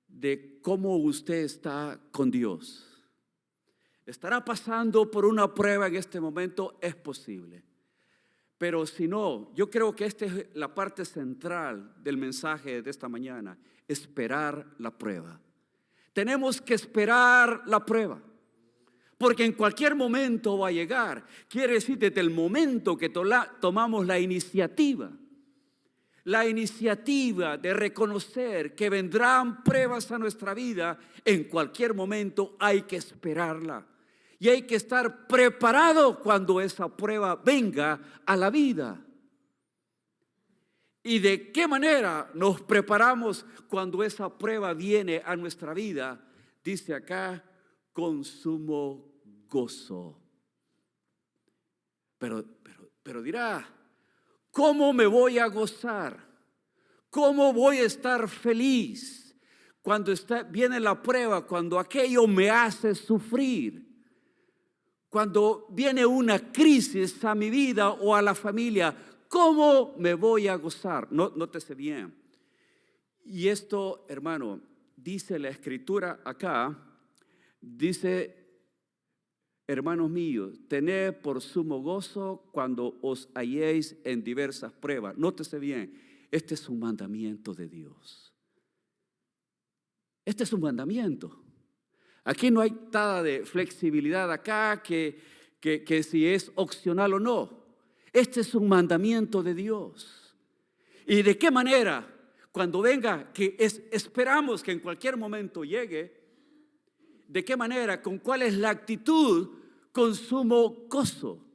de cómo usted está con Dios. ¿Estará pasando por una prueba en este momento? Es posible. Pero si no, yo creo que esta es la parte central del mensaje de esta mañana. Esperar la prueba. Tenemos que esperar la prueba. Porque en cualquier momento va a llegar. Quiere decir, desde el momento que tomamos la iniciativa de reconocer que vendrán pruebas a nuestra vida, en cualquier momento hay que esperarla. Y hay que estar preparado cuando esa prueba venga a la vida. ¿Y de qué manera nos preparamos cuando esa prueba viene a nuestra vida? Dice acá, con sumo gozo. Pero dirá, ¿cómo me voy a gozar? ¿Cómo voy a estar feliz cuando viene la prueba, cuando aquello me hace sufrir? Cuando viene una crisis a mi vida o a la familia, ¿cómo me voy a gozar? Nótese bien. Y esto, hermano, dice la Escritura acá, dice, hermanos míos, tened por sumo gozo cuando os halléis en diversas pruebas. Nótese bien, este es un mandamiento de Dios. Este es un mandamiento. Aquí no hay nada de flexibilidad acá, que si es opcional o no. Este es un mandamiento de Dios. ¿Y de qué manera? Cuando venga, esperamos que en cualquier momento llegue. ¿De qué manera? ¿Con cuál es la actitud? Con sumo gozo.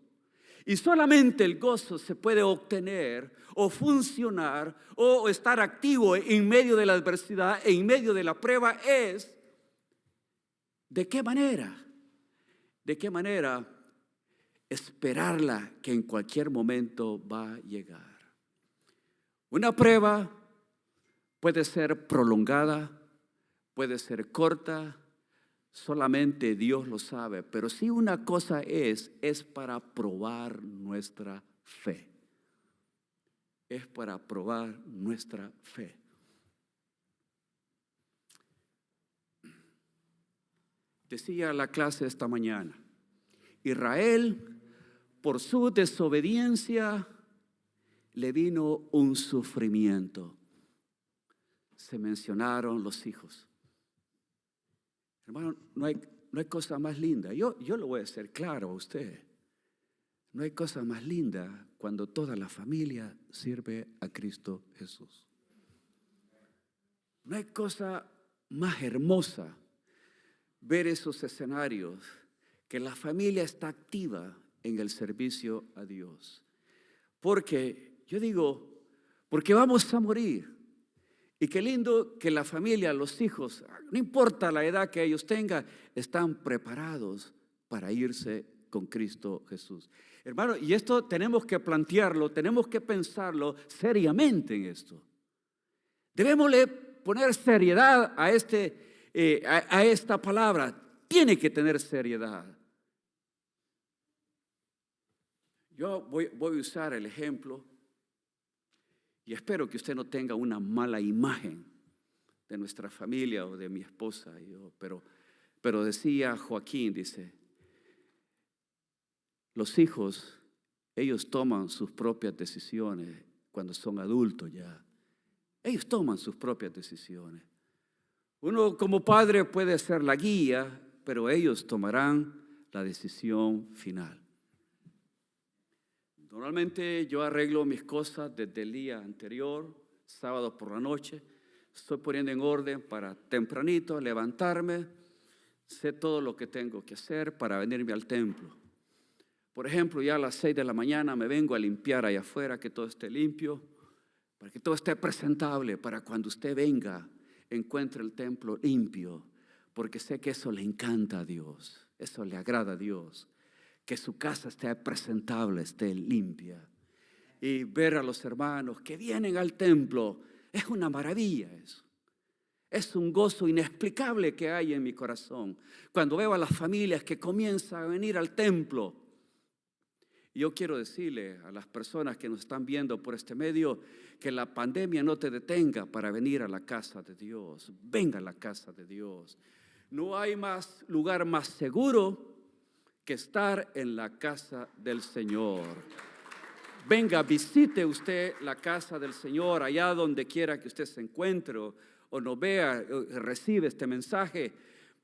Y solamente el gozo se puede obtener o funcionar o estar activo en medio de la adversidad, en medio de la prueba, es ¿de qué manera? ¿De qué manera esperarla que en cualquier momento va a llegar? Una prueba puede ser prolongada, puede ser corta, solamente Dios lo sabe, pero si una cosa es para probar nuestra fe. Es para probar nuestra fe. Decía la clase esta mañana, Israel, por su desobediencia, le vino un sufrimiento. Se mencionaron los hijos. Hermano, no hay cosa más linda. Yo lo voy a hacer claro a usted. No hay cosa más linda cuando toda la familia sirve a Cristo Jesús. No hay cosa más hermosa ver esos escenarios que la familia está activa en el servicio a Dios. Porque yo digo, porque vamos a morir. Y qué lindo que la familia, los hijos, no importa la edad que ellos tengan, están preparados para irse con Cristo Jesús. Hermano, y esto tenemos que plantearlo, tenemos que pensarlo seriamente en esto. Debemos poner seriedad a esta palabra. Tiene que tener seriedad. Yo voy a usar el ejemplo. Y espero que usted no tenga una mala imagen de nuestra familia o de mi esposa. Pero decía Joaquín, dice, los hijos, ellos toman sus propias decisiones cuando son adultos ya. Ellos toman sus propias decisiones. Uno como padre puede ser la guía, pero ellos tomarán la decisión final. Normalmente yo arreglo mis cosas desde el día anterior, sábado por la noche. Estoy poniendo en orden para tempranito levantarme. Sé todo lo que tengo que hacer para venirme al templo. Por ejemplo, ya a las 6 de la mañana me vengo a limpiar allá afuera, que todo esté limpio, para que todo esté presentable, para cuando usted venga, encuentre el templo limpio, porque sé que eso le encanta a Dios, eso le agrada a Dios. Que su casa esté presentable, esté limpia. Y ver a los hermanos que vienen al templo, es una maravilla eso. Es un gozo inexplicable que hay en mi corazón. Cuando veo a las familias que comienzan a venir al templo. Y yo quiero decirle a las personas que nos están viendo por este medio, que la pandemia no te detenga para venir a la casa de Dios. Venga a la casa de Dios. No hay lugar más seguro que estar en la casa del Señor. Venga, visite usted la casa del Señor allá donde quiera que usted se encuentre o nos vea, recibe este mensaje.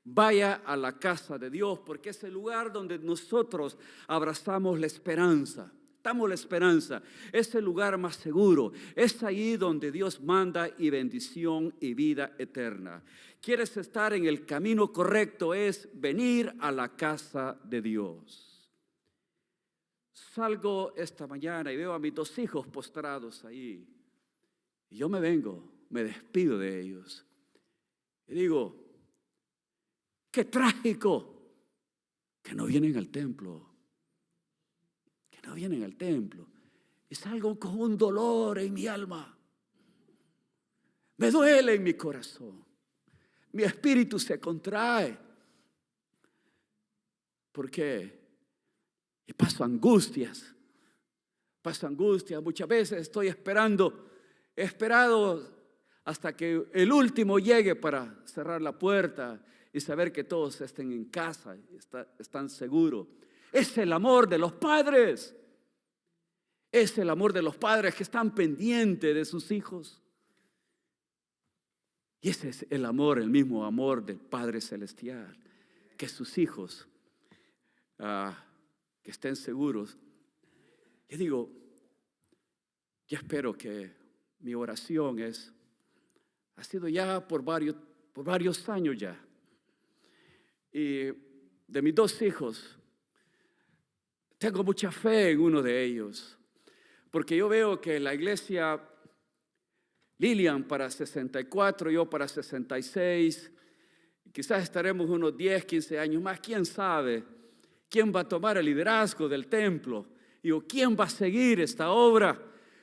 Vaya a la casa de Dios porque es el lugar donde nosotros abrazamos la esperanza. Damos la esperanza, es el lugar más seguro, es ahí donde Dios manda y bendición y vida eterna. ¿Quieres estar en el camino correcto? Es venir a la casa de Dios. Salgo esta mañana y veo a mis 2 hijos postrados ahí. Y yo me despido de ellos. Y digo, qué trágico que no vienen al templo. No vienen al templo. Y salgo con un dolor en mi alma. Me duele en mi corazón. Mi espíritu se contrae. ¿Por qué? Y paso angustias. Muchas veces estoy he esperado hasta que el último llegue para cerrar la puerta y saber que todos estén en casa, están seguros. Es el amor de los padres. Es el amor de los padres que están pendientes de sus hijos. Y ese es el amor, el mismo amor del Padre Celestial. Que sus hijos que estén seguros. Yo digo, yo espero que mi oración ha sido ya por varios años ya. Y de mis 2 hijos, Tengo mucha fe en uno de ellos, porque yo veo que la iglesia Lilian para 64, yo para 66, quizás estaremos unos 10, 15 años más, quién sabe, quién va a tomar el liderazgo del templo, o quién va a seguir esta obra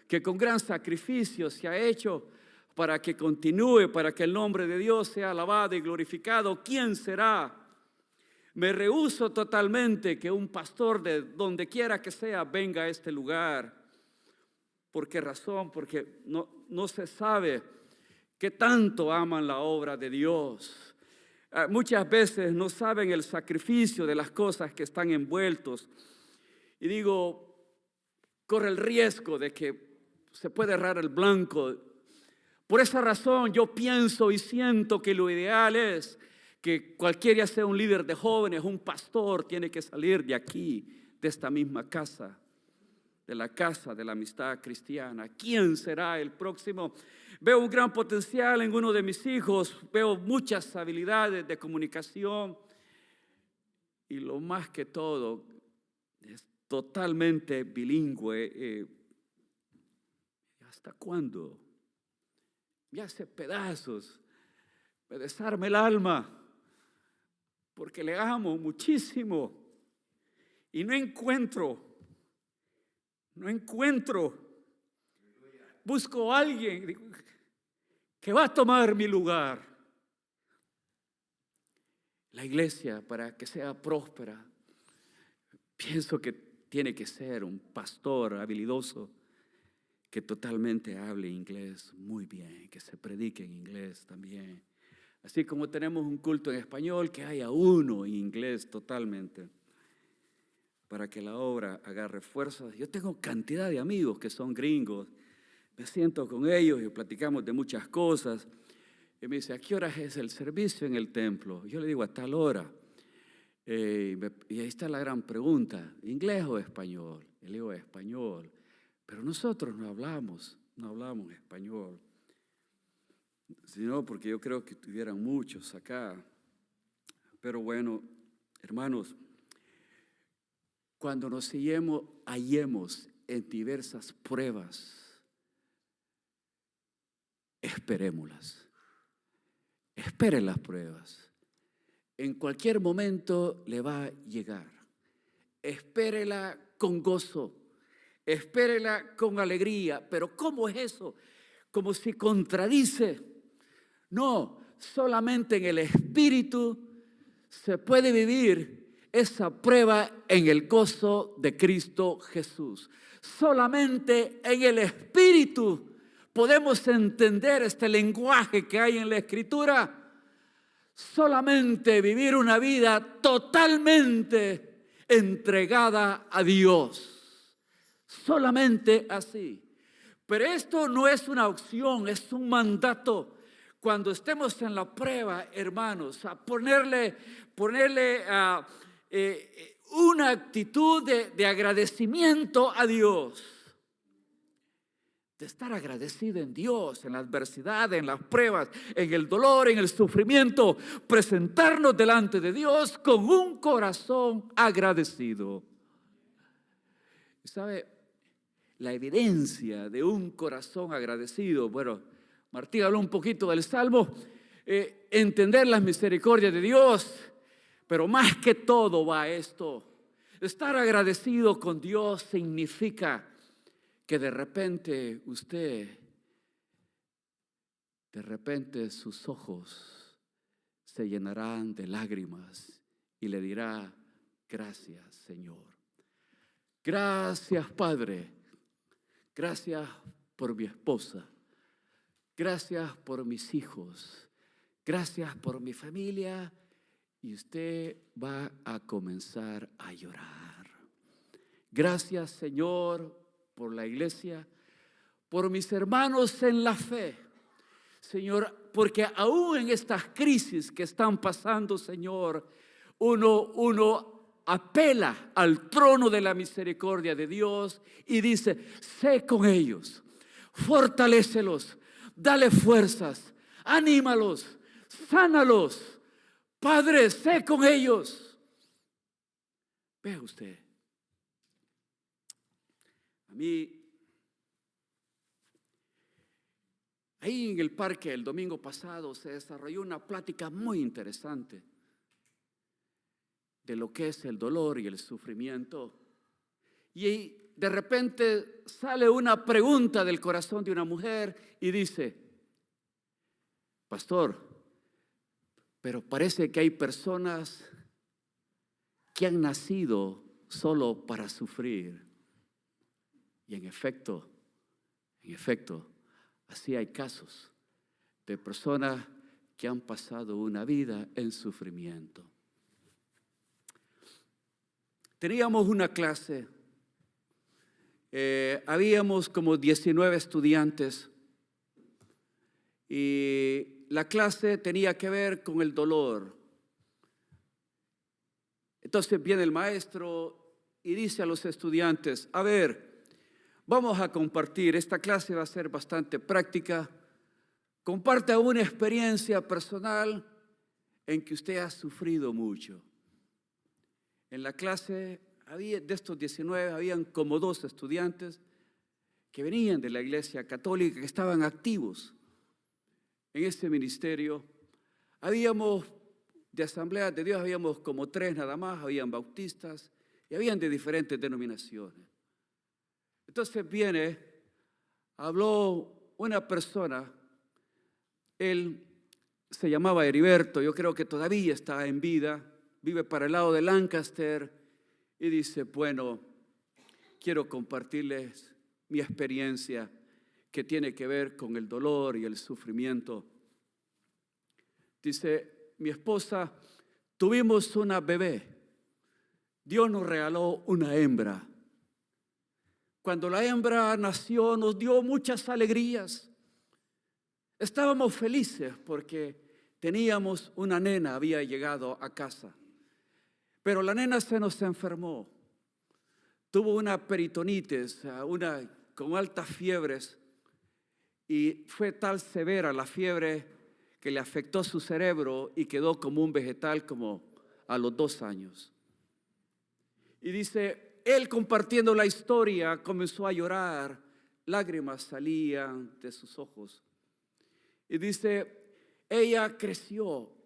que con gran sacrificio se ha hecho para que continúe, para que el nombre de Dios sea alabado y glorificado. ¿Quién será? Me rehúso totalmente que un pastor de donde quiera que sea venga a este lugar. ¿Por qué razón? Porque no se sabe qué tanto aman la obra de Dios. Muchas veces no saben el sacrificio de las cosas que están envueltos. Y digo, corre el riesgo de que se puede errar el blanco. Por esa razón yo pienso y siento que lo ideal es que cualquiera sea un líder de jóvenes, un pastor, tiene que salir de aquí, de esta misma casa, de la casa de la amistad cristiana. ¿Quién será el próximo? Veo un gran potencial en uno de mis hijos, veo muchas habilidades de comunicación y lo más que todo es totalmente bilingüe. ¿Hasta cuándo? Me hace pedazos, me desarma el alma, porque le amo muchísimo y no encuentro. Busco a alguien que va a tomar mi lugar. La iglesia, para que sea próspera, pienso que tiene que ser un pastor habilidoso que totalmente hable inglés muy bien, que se predique en inglés también. Así como tenemos un culto en español, que haya uno en inglés totalmente, para que la obra agarre fuerza. Yo tengo cantidad de amigos que son gringos, me siento con ellos y platicamos de muchas cosas. Y me dice, ¿a qué hora es el servicio en el templo? Yo le digo, a tal hora. Y ahí está la gran pregunta, ¿inglés o español? Y le digo, español. Pero nosotros no hablamos español. Sino porque yo creo que tuvieran muchos acá. Pero bueno, hermanos, cuando nos hallemos en diversas pruebas, esperémoslas. Esperen las pruebas. En cualquier momento le va a llegar. Espérela con gozo. Espérela con alegría. Pero ¿cómo es eso? Como si contradice. No, solamente en el Espíritu se puede vivir esa prueba en el gozo de Cristo Jesús. Solamente en el Espíritu podemos entender este lenguaje que hay en la Escritura. Solamente vivir una vida totalmente entregada a Dios. Solamente así. Pero esto no es una opción, es un mandato. Cuando estemos en la prueba, hermanos, a ponerle una actitud de agradecimiento a Dios. De estar agradecido en Dios, en la adversidad, en las pruebas, en el dolor, en el sufrimiento. Presentarnos delante de Dios con un corazón agradecido. ¿Sabe? La evidencia de un corazón agradecido. Bueno, Martín habló un poquito del Salmo. Entender las misericordias de Dios. Pero más que todo va esto. Estar agradecido con Dios significa que de repente sus ojos se llenarán de lágrimas y le dirá, gracias Señor. Gracias Padre. Gracias por mi esposa. Gracias por mis hijos. Gracias por mi familia. Y usted va a comenzar a llorar. Gracias Señor por la iglesia, por mis hermanos en la fe, Señor, porque aún en estas crisis que están pasando, Señor, uno apela al trono de la misericordia de Dios y dice, sé con ellos, fortalécelos, dale fuerzas, anímalos, sánalos, Padre, sé con ellos. Vea usted, Ahí en el parque el domingo pasado se desarrolló una plática muy interesante de lo que es el dolor y el sufrimiento. Y de repente sale una pregunta del corazón de una mujer y dice: pastor, pero parece que hay personas que han nacido solo para sufrir. Y en efecto, así hay casos de personas que han pasado una vida en sufrimiento. Teníamos una clase, habíamos como 19 estudiantes y la clase tenía que ver con el dolor. Entonces viene el maestro y dice a los estudiantes: a ver, vamos a compartir, esta clase va a ser bastante práctica. Comparta una experiencia personal en que usted ha sufrido mucho. En la clase de estos 19 habían como 2 estudiantes que venían de la iglesia católica, que estaban activos en este ministerio. Habíamos de Asamblea de Dios, habíamos como 3 nada más, habían bautistas y habían de diferentes denominaciones. Entonces habló una persona, él se llamaba Heriberto, yo creo que todavía está en vida, vive para el lado de Lancaster, y dice: bueno, quiero compartirles mi experiencia que tiene que ver con el dolor y el sufrimiento. Dice: mi esposa, tuvimos una bebé, Dios nos regaló una hembra. Cuando la hembra nació nos dio muchas alegrías. Estábamos felices porque teníamos una nena, había llegado a casa. Pero la nena se nos enfermó. Tuvo una peritonitis, con altas fiebres. Y fue tal severa la fiebre que le afectó su cerebro y quedó como un vegetal como a los 2 años. Y dice, él compartiendo la historia comenzó a llorar, lágrimas salían de sus ojos. Y dice, ella creciendo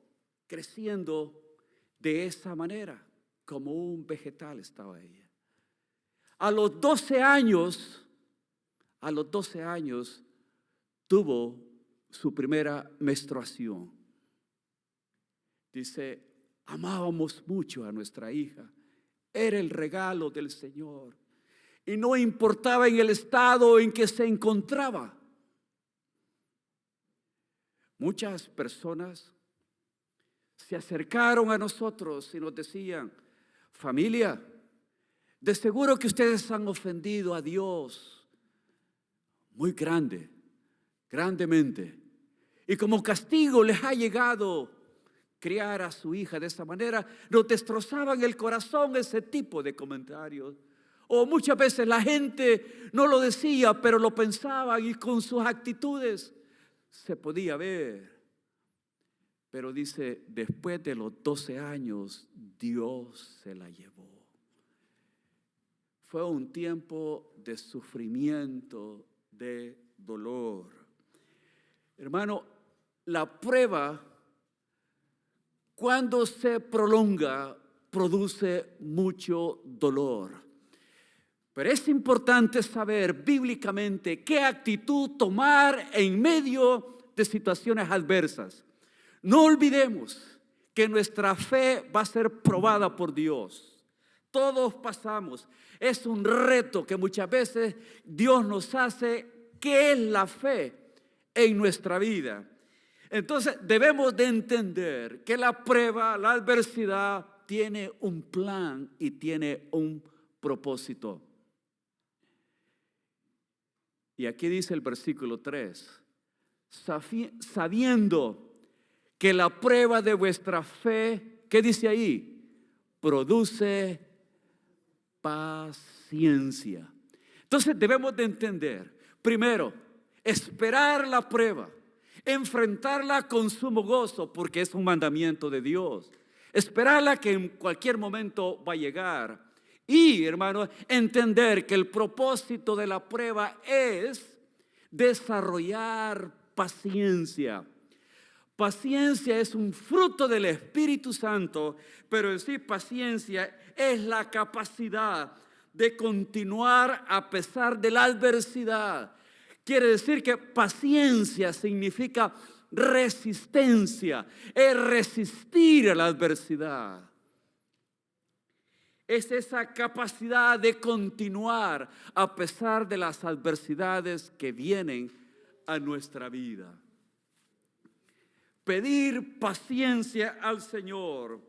de esa manera, como un vegetal estaba ella. A los 12 años tuvo su primera menstruación. Dice, amábamos mucho a nuestra hija. Era el regalo del Señor. Y no importaba en el estado en que se encontraba. Muchas personas se acercaron a nosotros y nos decían, familia, de seguro que ustedes han ofendido a Dios muy grandemente. Y como castigo les ha llegado criar a su hija de esa manera. Nos destrozaban el corazón ese tipo de comentarios. O muchas veces la gente no lo decía, pero lo pensaban y con sus actitudes se podía ver. Pero dice, después de los 12 años, Dios se la llevó. Fue un tiempo de sufrimiento, de dolor. Hermano, la prueba, cuando se prolonga, produce mucho dolor. Pero es importante saber bíblicamente qué actitud tomar en medio de situaciones adversas. No olvidemos que nuestra fe va a ser probada por Dios. Todos pasamos. Es un reto que muchas veces Dios nos hace. ¿Qué es la fe en nuestra vida? Entonces debemos de entender que la prueba, la adversidad tiene un plan y tiene un propósito. Y aquí dice el versículo 3, sabiendo que la prueba de vuestra fe, ¿qué dice ahí? Produce paciencia. Entonces debemos de entender, primero, esperar la prueba, enfrentarla con sumo gozo, porque es un mandamiento de Dios. Esperarla que en cualquier momento va a llegar. Y, hermano, entender que el propósito de la prueba es desarrollar paciencia. Paciencia es un fruto del Espíritu Santo, pero en sí paciencia es la capacidad de continuar a pesar de la adversidad. Quiere decir que paciencia significa resistencia, es resistir a la adversidad. Es esa capacidad de continuar a pesar de las adversidades que vienen a nuestra vida. Pedir paciencia al Señor,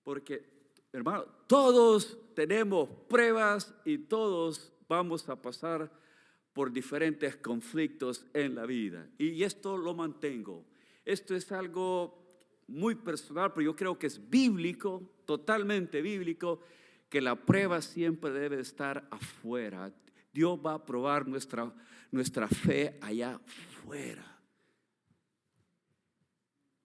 porque, hermano, todos tenemos pruebas y todos vamos a pasar por diferentes conflictos en la vida. Y esto lo mantengo. Esto es algo muy personal, pero yo creo que es bíblico, totalmente bíblico, que la prueba siempre debe estar afuera. Dios va a probar nuestra fe allá afuera.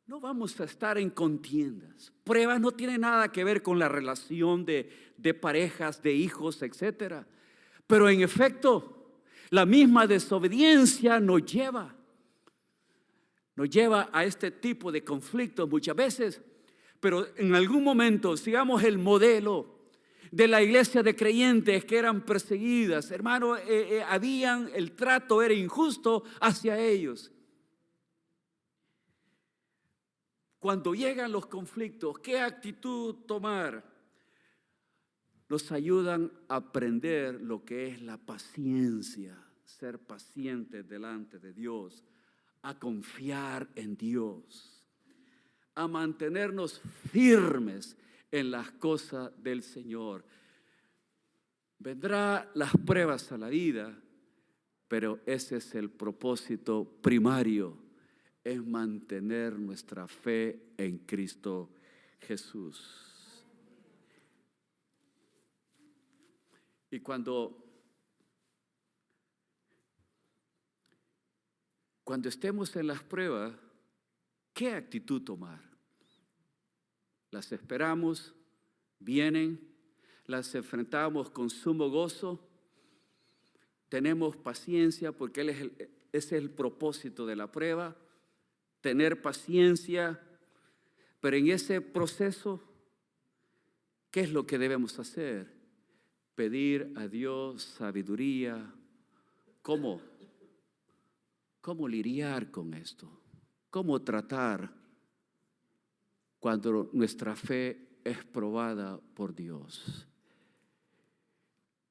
No vamos a estar en contiendas. Pruebas no tienen nada que ver con la relación de parejas, de hijos, etc. Pero en efecto, la misma desobediencia nos lleva a este tipo de conflictos muchas veces. Pero en algún momento, sigamos el modelo de la iglesia de creyentes que eran perseguidas. Hermano, el trato era injusto hacia ellos. Cuando llegan los conflictos, ¿qué actitud tomar? Nos ayudan a aprender lo que es la paciencia, ser pacientes delante de Dios, a confiar en Dios, a mantenernos firmes en las cosas del Señor. Vendrán las pruebas a la vida, pero ese es el propósito primario, es mantener nuestra fe en Cristo Jesús. Y cuando estemos en las pruebas, ¿qué actitud tomar? Las esperamos, vienen, las enfrentamos con sumo gozo, tenemos paciencia porque ese es el propósito de la prueba, tener paciencia, pero en ese proceso, ¿qué es lo que debemos hacer? Pedir a Dios sabiduría. ¿Cómo lidiar con esto? ¿Cómo tratar cuando nuestra fe es probada por Dios?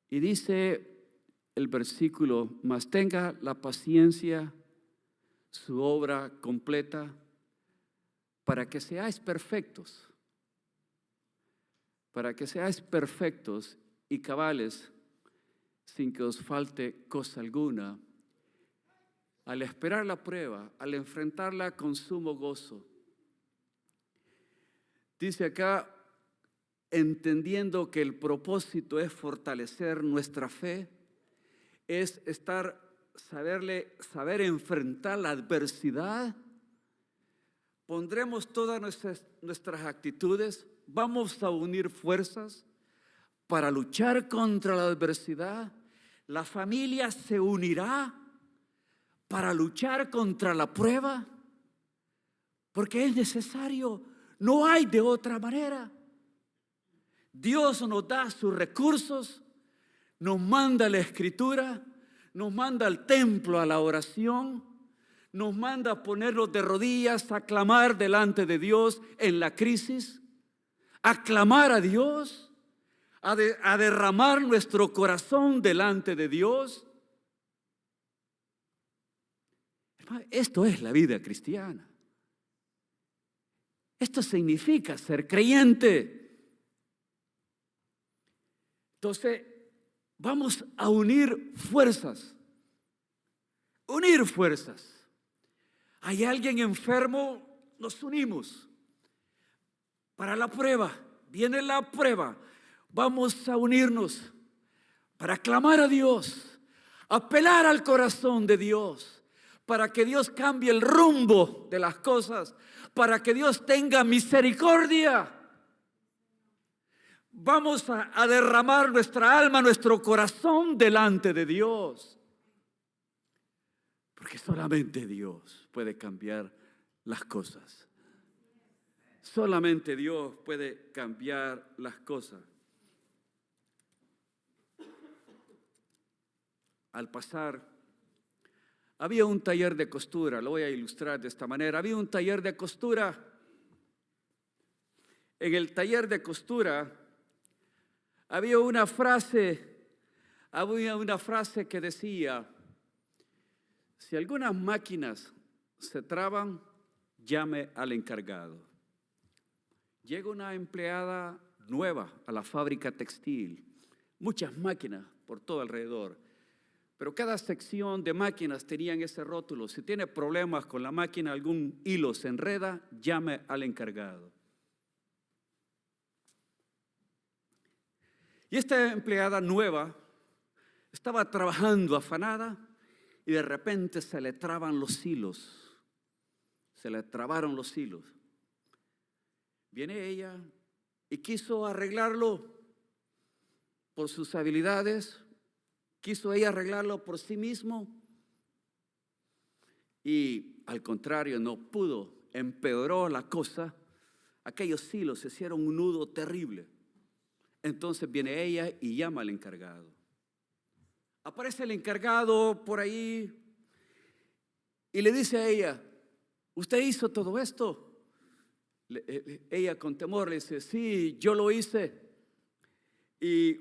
Y dice el versículo, mas tenga la paciencia su obra completa para que seáis perfectos, y cabales sin que os falte cosa alguna. Al esperar la prueba, al enfrentarla con sumo gozo, dice acá, entendiendo que el propósito es fortalecer nuestra fe, es saber enfrentar la adversidad. Pondremos todas nuestras actitudes, vamos a unir fuerzas para luchar contra la adversidad. La familia se unirá para luchar contra la prueba, porque es necesario, no hay de otra manera. Dios nos da sus recursos, nos manda la escritura, nos manda al templo a la oración, nos manda a ponernos de rodillas a clamar delante de Dios en la crisis, a clamar a Dios, a derramar nuestro corazón delante de Dios. Esto es la vida cristiana. Esto significa ser creyente. Entonces, vamos a unir fuerzas. Unir fuerzas. Hay alguien enfermo, nos unimos. Para la prueba, viene la prueba. Vamos a unirnos para clamar a Dios, apelar al corazón de Dios, para que Dios cambie el rumbo de las cosas, para que Dios tenga misericordia. vamos a derramar nuestra alma, nuestro corazón delante de Dios. Porque solamente Dios puede cambiar las cosas. Solamente Dios puede cambiar las cosas. Al pasar, había un taller de costura, lo voy a ilustrar de esta manera. Había un taller de costura. En el taller de costura había una frase que decía: si algunas máquinas se traban, llame al encargado. Llega una empleada nueva a la fábrica textil, muchas máquinas por todo alrededor, pero cada sección de máquinas tenían ese rótulo: si tiene problemas con la máquina, algún hilo se enreda, llame al encargado. Y esta empleada nueva estaba trabajando afanada y de repente se le traban los hilos. Se le trabaron los hilos. Viene ella y quiso arreglarlo por sus habilidades. Quiso ella arreglarlo por sí mismo. Y al contrario, no pudo. Empeoró la cosa. Aquellos hilos se hicieron un nudo terrible. Entonces viene ella y llama al encargado. Aparece el encargado por ahí y le dice a ella: ¿usted hizo todo esto? Ella con temor le dice: sí, yo lo hice. Y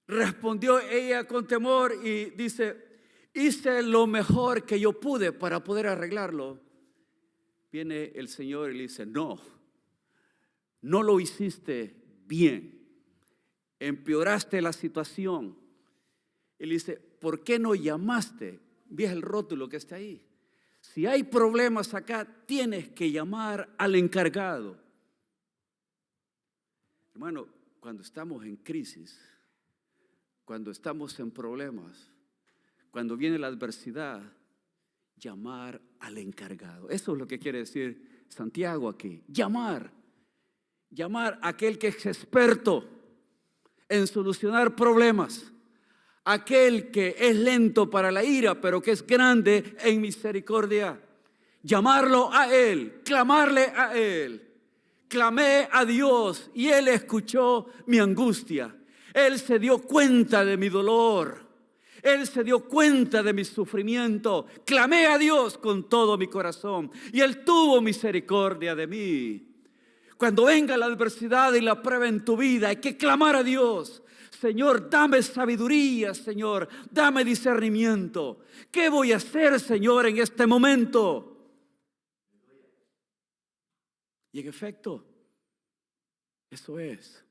respondió ella con temor y dice: hice lo mejor que yo pude para poder arreglarlo. Viene el Señor y le dice: no lo hiciste bien, empeoraste la situación. Y le dice: ¿por qué no llamaste? Ve el rótulo que está ahí. Si hay problemas acá, tienes que llamar al encargado. Hermano, cuando estamos en crisis, cuando estamos en problemas, cuando viene la adversidad, llamar al encargado. Eso es lo que quiere decir Santiago aquí. Llamar a aquel que es experto en solucionar problemas, aquel que es lento para la ira, pero que es grande en misericordia. Llamarlo a Él, clamarle a Él. Clamé a Dios y Él escuchó mi angustia. Él se dio cuenta de mi dolor. Él se dio cuenta de mi sufrimiento. Clamé a Dios con todo mi corazón y Él tuvo misericordia de mí. Cuando venga la adversidad y la prueba en tu vida, hay que clamar a Dios. Señor, dame sabiduría, Señor, dame discernimiento. ¿Qué voy a hacer, Señor, en este momento? Y en efecto, eso es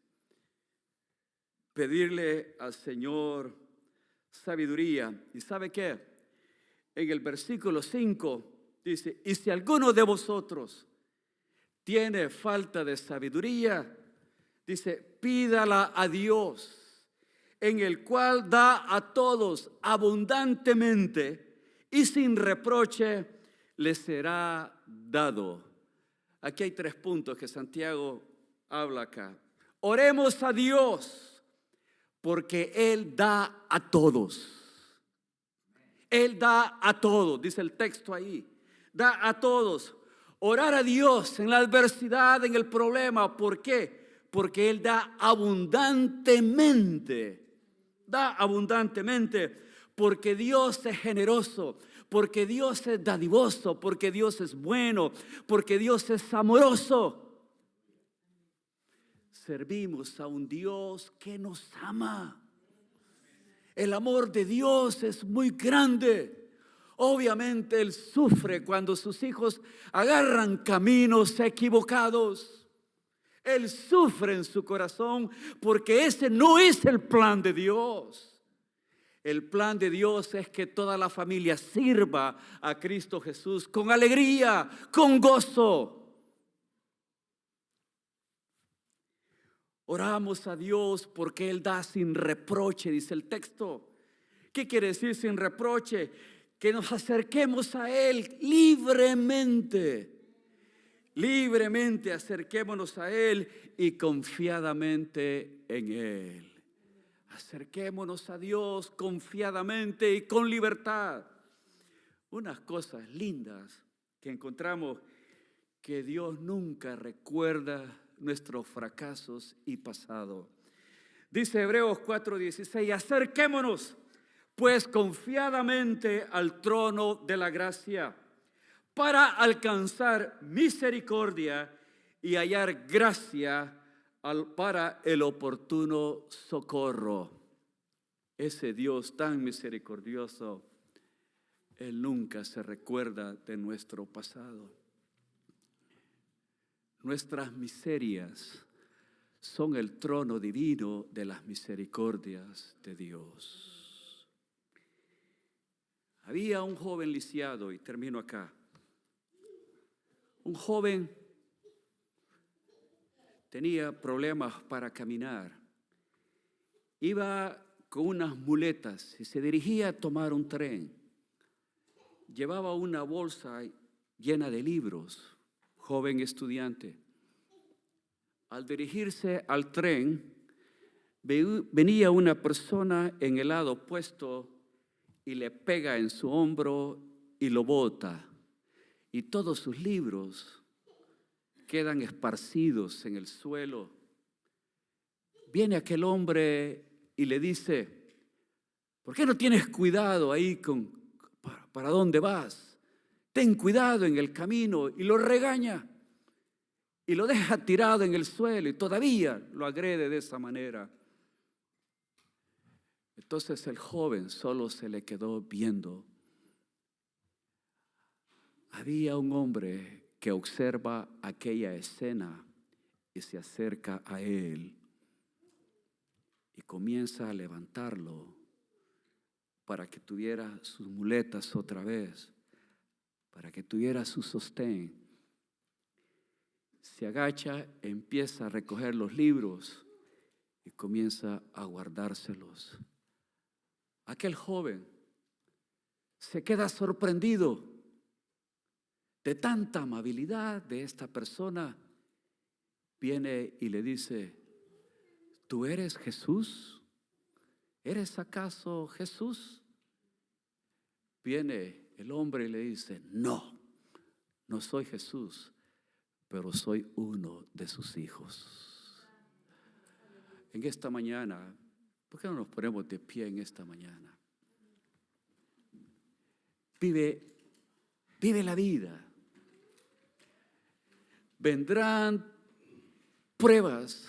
pedirle al Señor sabiduría. ¿Y sabe qué? En el versículo 5 dice: y si alguno de vosotros tiene falta de sabiduría, dice, pídala a Dios, en el cual da a todos abundantemente y sin reproche le será dado. Aquí hay 3 puntos que Santiago habla acá. Oremos a Dios porque Él da a todos. Él da a todos, dice el texto ahí. Da a todos. Orar a Dios en la adversidad, en el problema. ¿Por qué? Porque Él da abundantemente. Da abundantemente. Porque Dios es generoso. Porque Dios es dadivoso. Porque Dios es bueno. Porque Dios es amoroso. Servimos a un Dios que nos ama. El amor de Dios es muy grande. Obviamente Él sufre cuando sus hijos agarran caminos equivocados. Él sufre en su corazón porque ese no es el plan de Dios. El plan de Dios es que toda la familia sirva a Cristo Jesús con alegría, con gozo. Oramos a Dios porque Él da sin reproche, dice el texto. ¿Qué quiere decir sin reproche? Que nos acerquemos a Él libremente. Libremente acerquémonos a Él y confiadamente en Él. Acerquémonos a Dios confiadamente y con libertad. Unas cosas lindas que encontramos, que Dios nunca recuerda nuestros fracasos y pasado. Dice Hebreos 4:16, acerquémonos pues confiadamente al trono de la gracia para alcanzar misericordia y hallar gracia para el oportuno socorro. Ese Dios tan misericordioso, Él nunca se recuerda de nuestro pasado. Nuestras miserias son el trono divino de las misericordias de Dios. Había un joven lisiado, y termino acá. Un joven tenía problemas para caminar. Iba con unas muletas y se dirigía a tomar un tren. Llevaba una bolsa llena de libros, joven estudiante. Al dirigirse al tren, venía una persona en el lado opuesto y le pega en su hombro y lo bota. Y todos sus libros quedan esparcidos en el suelo. Viene aquel hombre y le dice, ¿por qué no tienes cuidado ahí para dónde vas? Ten cuidado en el camino, y lo regaña y lo deja tirado en el suelo y todavía lo agrede de esa manera. Entonces el joven solo se le quedó viendo. Había un hombre que observa aquella escena y se acerca a él y comienza a levantarlo para que tuviera sus muletas otra vez, para que tuviera su sostén. Se agacha, empieza a recoger los libros y comienza a guardárselos. Aquel joven se queda sorprendido de tanta amabilidad de esta persona. Viene y le dice, ¿tú eres Jesús? ¿Eres acaso Jesús? Viene el hombre y le dice, no soy Jesús, pero soy uno de sus hijos. En esta mañana, ¿por qué no nos ponemos de pie en esta mañana? Vive la vida. Vendrán pruebas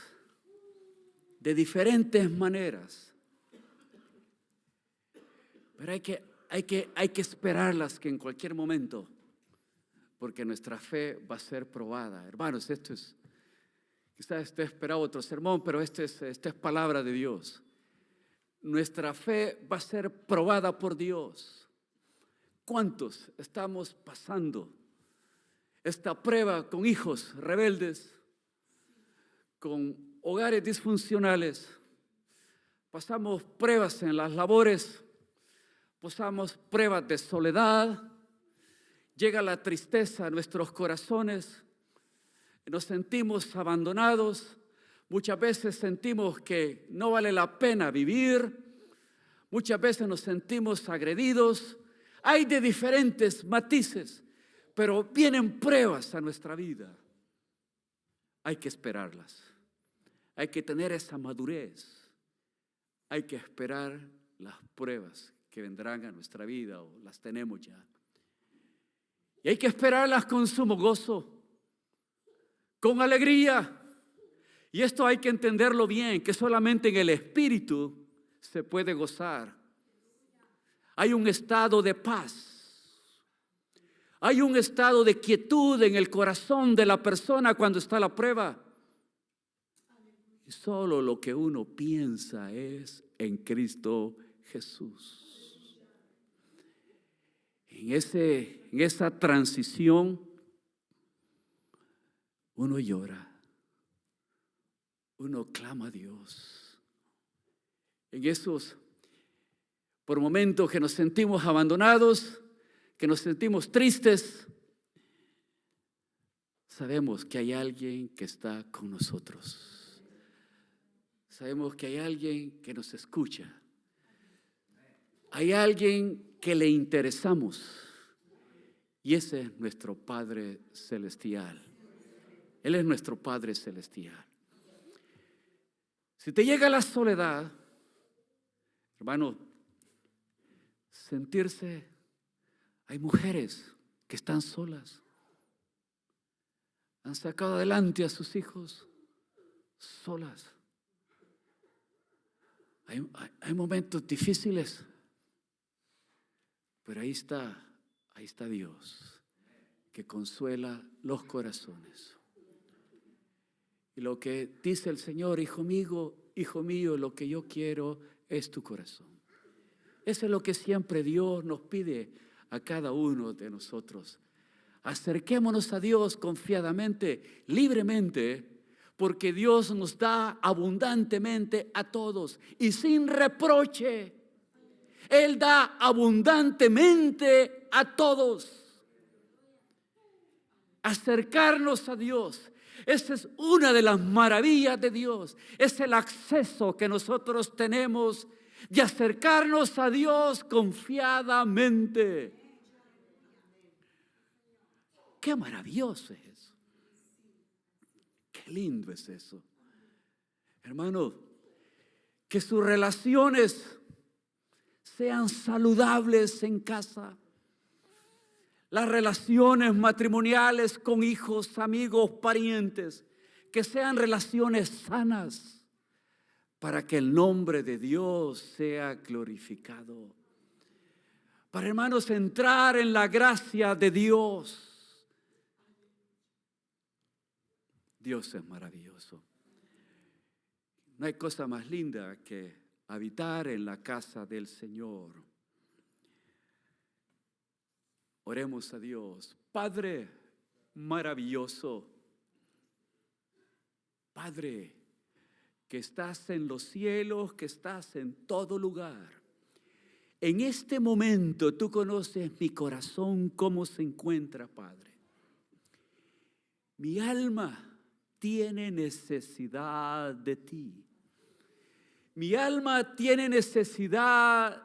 de diferentes maneras, pero hay que esperarlas, que en cualquier momento, porque nuestra fe va a ser probada. Hermanos, quizás esté esperado otro sermón, pero esta es palabra de Dios. Nuestra fe va a ser probada por Dios. ¿Cuántos estamos pasando esta prueba con hijos rebeldes, con hogares disfuncionales? Pasamos pruebas en las labores, pasamos pruebas de soledad, llega la tristeza a nuestros corazones, nos sentimos abandonados, muchas veces sentimos que no vale la pena vivir, muchas veces nos sentimos agredidos. Hay de diferentes matices, pero vienen pruebas a nuestra vida. Hay que esperarlas. Hay que tener esa madurez. Hay que esperar las pruebas que vendrán a nuestra vida, o las tenemos ya. Y hay que esperarlas con sumo gozo, con alegría. Y esto hay que entenderlo bien, que solamente en el Espíritu se puede gozar. Hay un estado de paz. Hay un estado de quietud en el corazón de la persona cuando está la prueba. Y solo lo que uno piensa es en Cristo Jesús. En esa transición, uno llora, uno clama a Dios. En esos, por momentos que nos sentimos abandonados, que nos sentimos tristes, sabemos que hay alguien que está con nosotros. Sabemos que hay alguien que nos escucha. Hay alguien que le interesamos. Y ese es nuestro Padre Celestial. Él es nuestro Padre Celestial. Si te llega la soledad, hermano, sentirse, hay mujeres que están solas. Han sacado adelante a sus hijos solas. Hay momentos difíciles, pero ahí está Dios, que consuela los corazones. Y lo que dice el Señor: hijo mío, lo que yo quiero es tu corazón. Eso es lo que siempre Dios nos pide a cada uno de nosotros. Acerquémonos a Dios confiadamente, libremente, porque Dios nos da abundantemente a todos y sin reproche. Él da abundantemente a todos. Acercarnos a Dios. Esa es una de las maravillas de Dios. Es el acceso que nosotros tenemos de acercarnos a Dios confiadamente. Qué maravilloso es eso. Qué lindo es eso. Hermano, que sus relaciones sean saludables en casa. Las relaciones matrimoniales con hijos, amigos, parientes, que sean relaciones sanas para que el nombre de Dios sea glorificado. Para, hermanos, entrar en la gracia de Dios. Dios es maravilloso. No hay cosa más linda que habitar en la casa del Señor. Oremos a Dios. Padre maravilloso, Padre que estás en los cielos, que estás en todo lugar. En este momento tú conoces mi corazón, cómo se encuentra, Padre. Mi alma tiene necesidad de ti. Mi alma tiene necesidad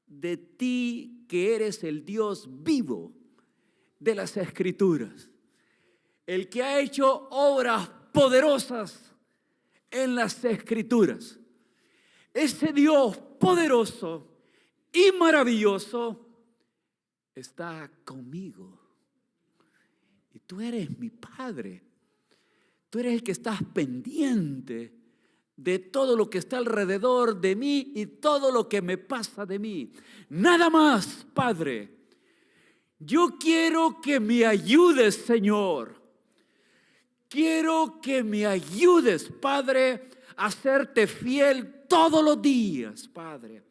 de ti, que eres el Dios vivo de las Escrituras, el que ha hecho obras poderosas en las Escrituras. Ese Dios poderoso y maravilloso está conmigo. Y tú eres mi Padre. Tú eres el que estás pendiente de todo lo que está alrededor de mí y todo lo que me pasa de mí. Nada más, Padre. Yo quiero que me ayudes, Señor. Quiero que me ayudes, Padre, a serte fiel todos los días, Padre.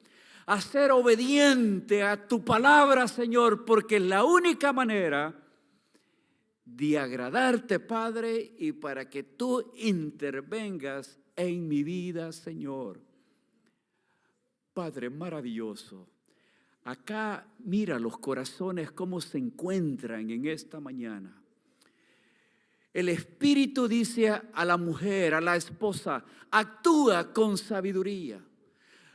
A ser obediente a tu palabra, Señor, porque es la única manera de agradarte, Padre, y para que tú intervengas en mi vida, Señor. Padre maravilloso, acá mira los corazones cómo se encuentran en esta mañana. El Espíritu dice a la mujer, a la esposa: actúa con sabiduría.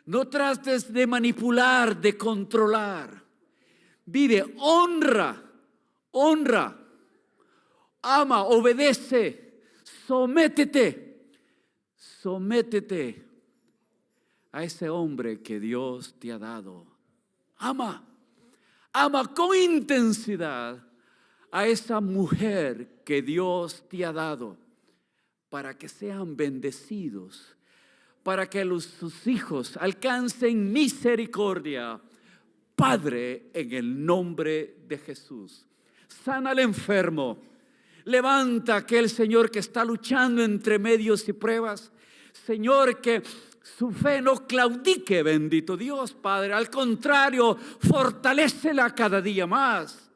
No trates de manipular, de controlar. Vive, honra, ama, obedece, sométete a ese hombre que Dios te ha dado. Ama con intensidad a esa mujer que Dios te ha dado, para que sean bendecidos, para que sus hijos alcancen misericordia. Padre, en el nombre de Jesús, sana al enfermo. Levanta a aquel, Señor, que está luchando entre medios y pruebas. Señor, que su fe no claudique, bendito Dios, Padre. Al contrario, fortalécela cada día más.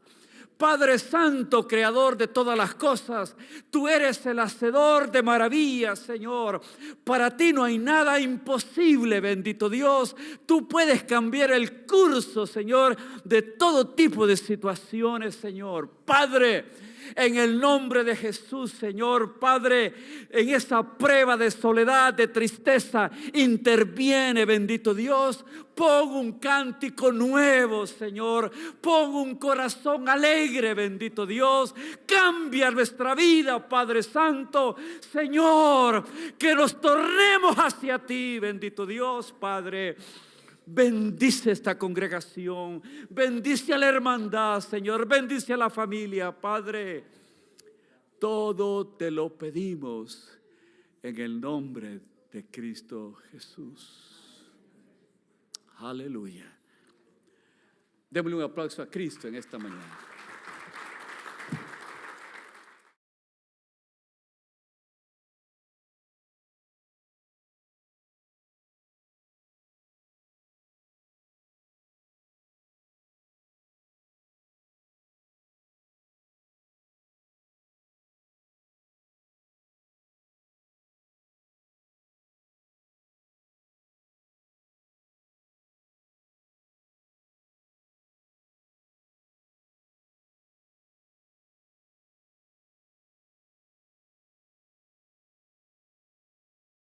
Padre Santo, Creador de todas las cosas, tú eres el hacedor de maravillas, Señor. Para ti no hay nada imposible, bendito Dios. Tú puedes cambiar el curso, Señor, de todo tipo de situaciones, Señor. Padre, En el nombre de Jesús, Señor, Padre, en esa prueba de soledad, de tristeza, interviene, bendito Dios. Pon un cántico nuevo, Señor. Pon un corazón alegre, bendito Dios. Cambia nuestra vida, Padre Santo. Señor, que nos tornemos hacia ti, bendito Dios, Padre. Bendice esta congregación, bendice a la hermandad, Señor, bendice a la familia, Padre. Todo te lo pedimos en el nombre de Cristo Jesús. Aleluya. Démosle un aplauso a Cristo en esta mañana.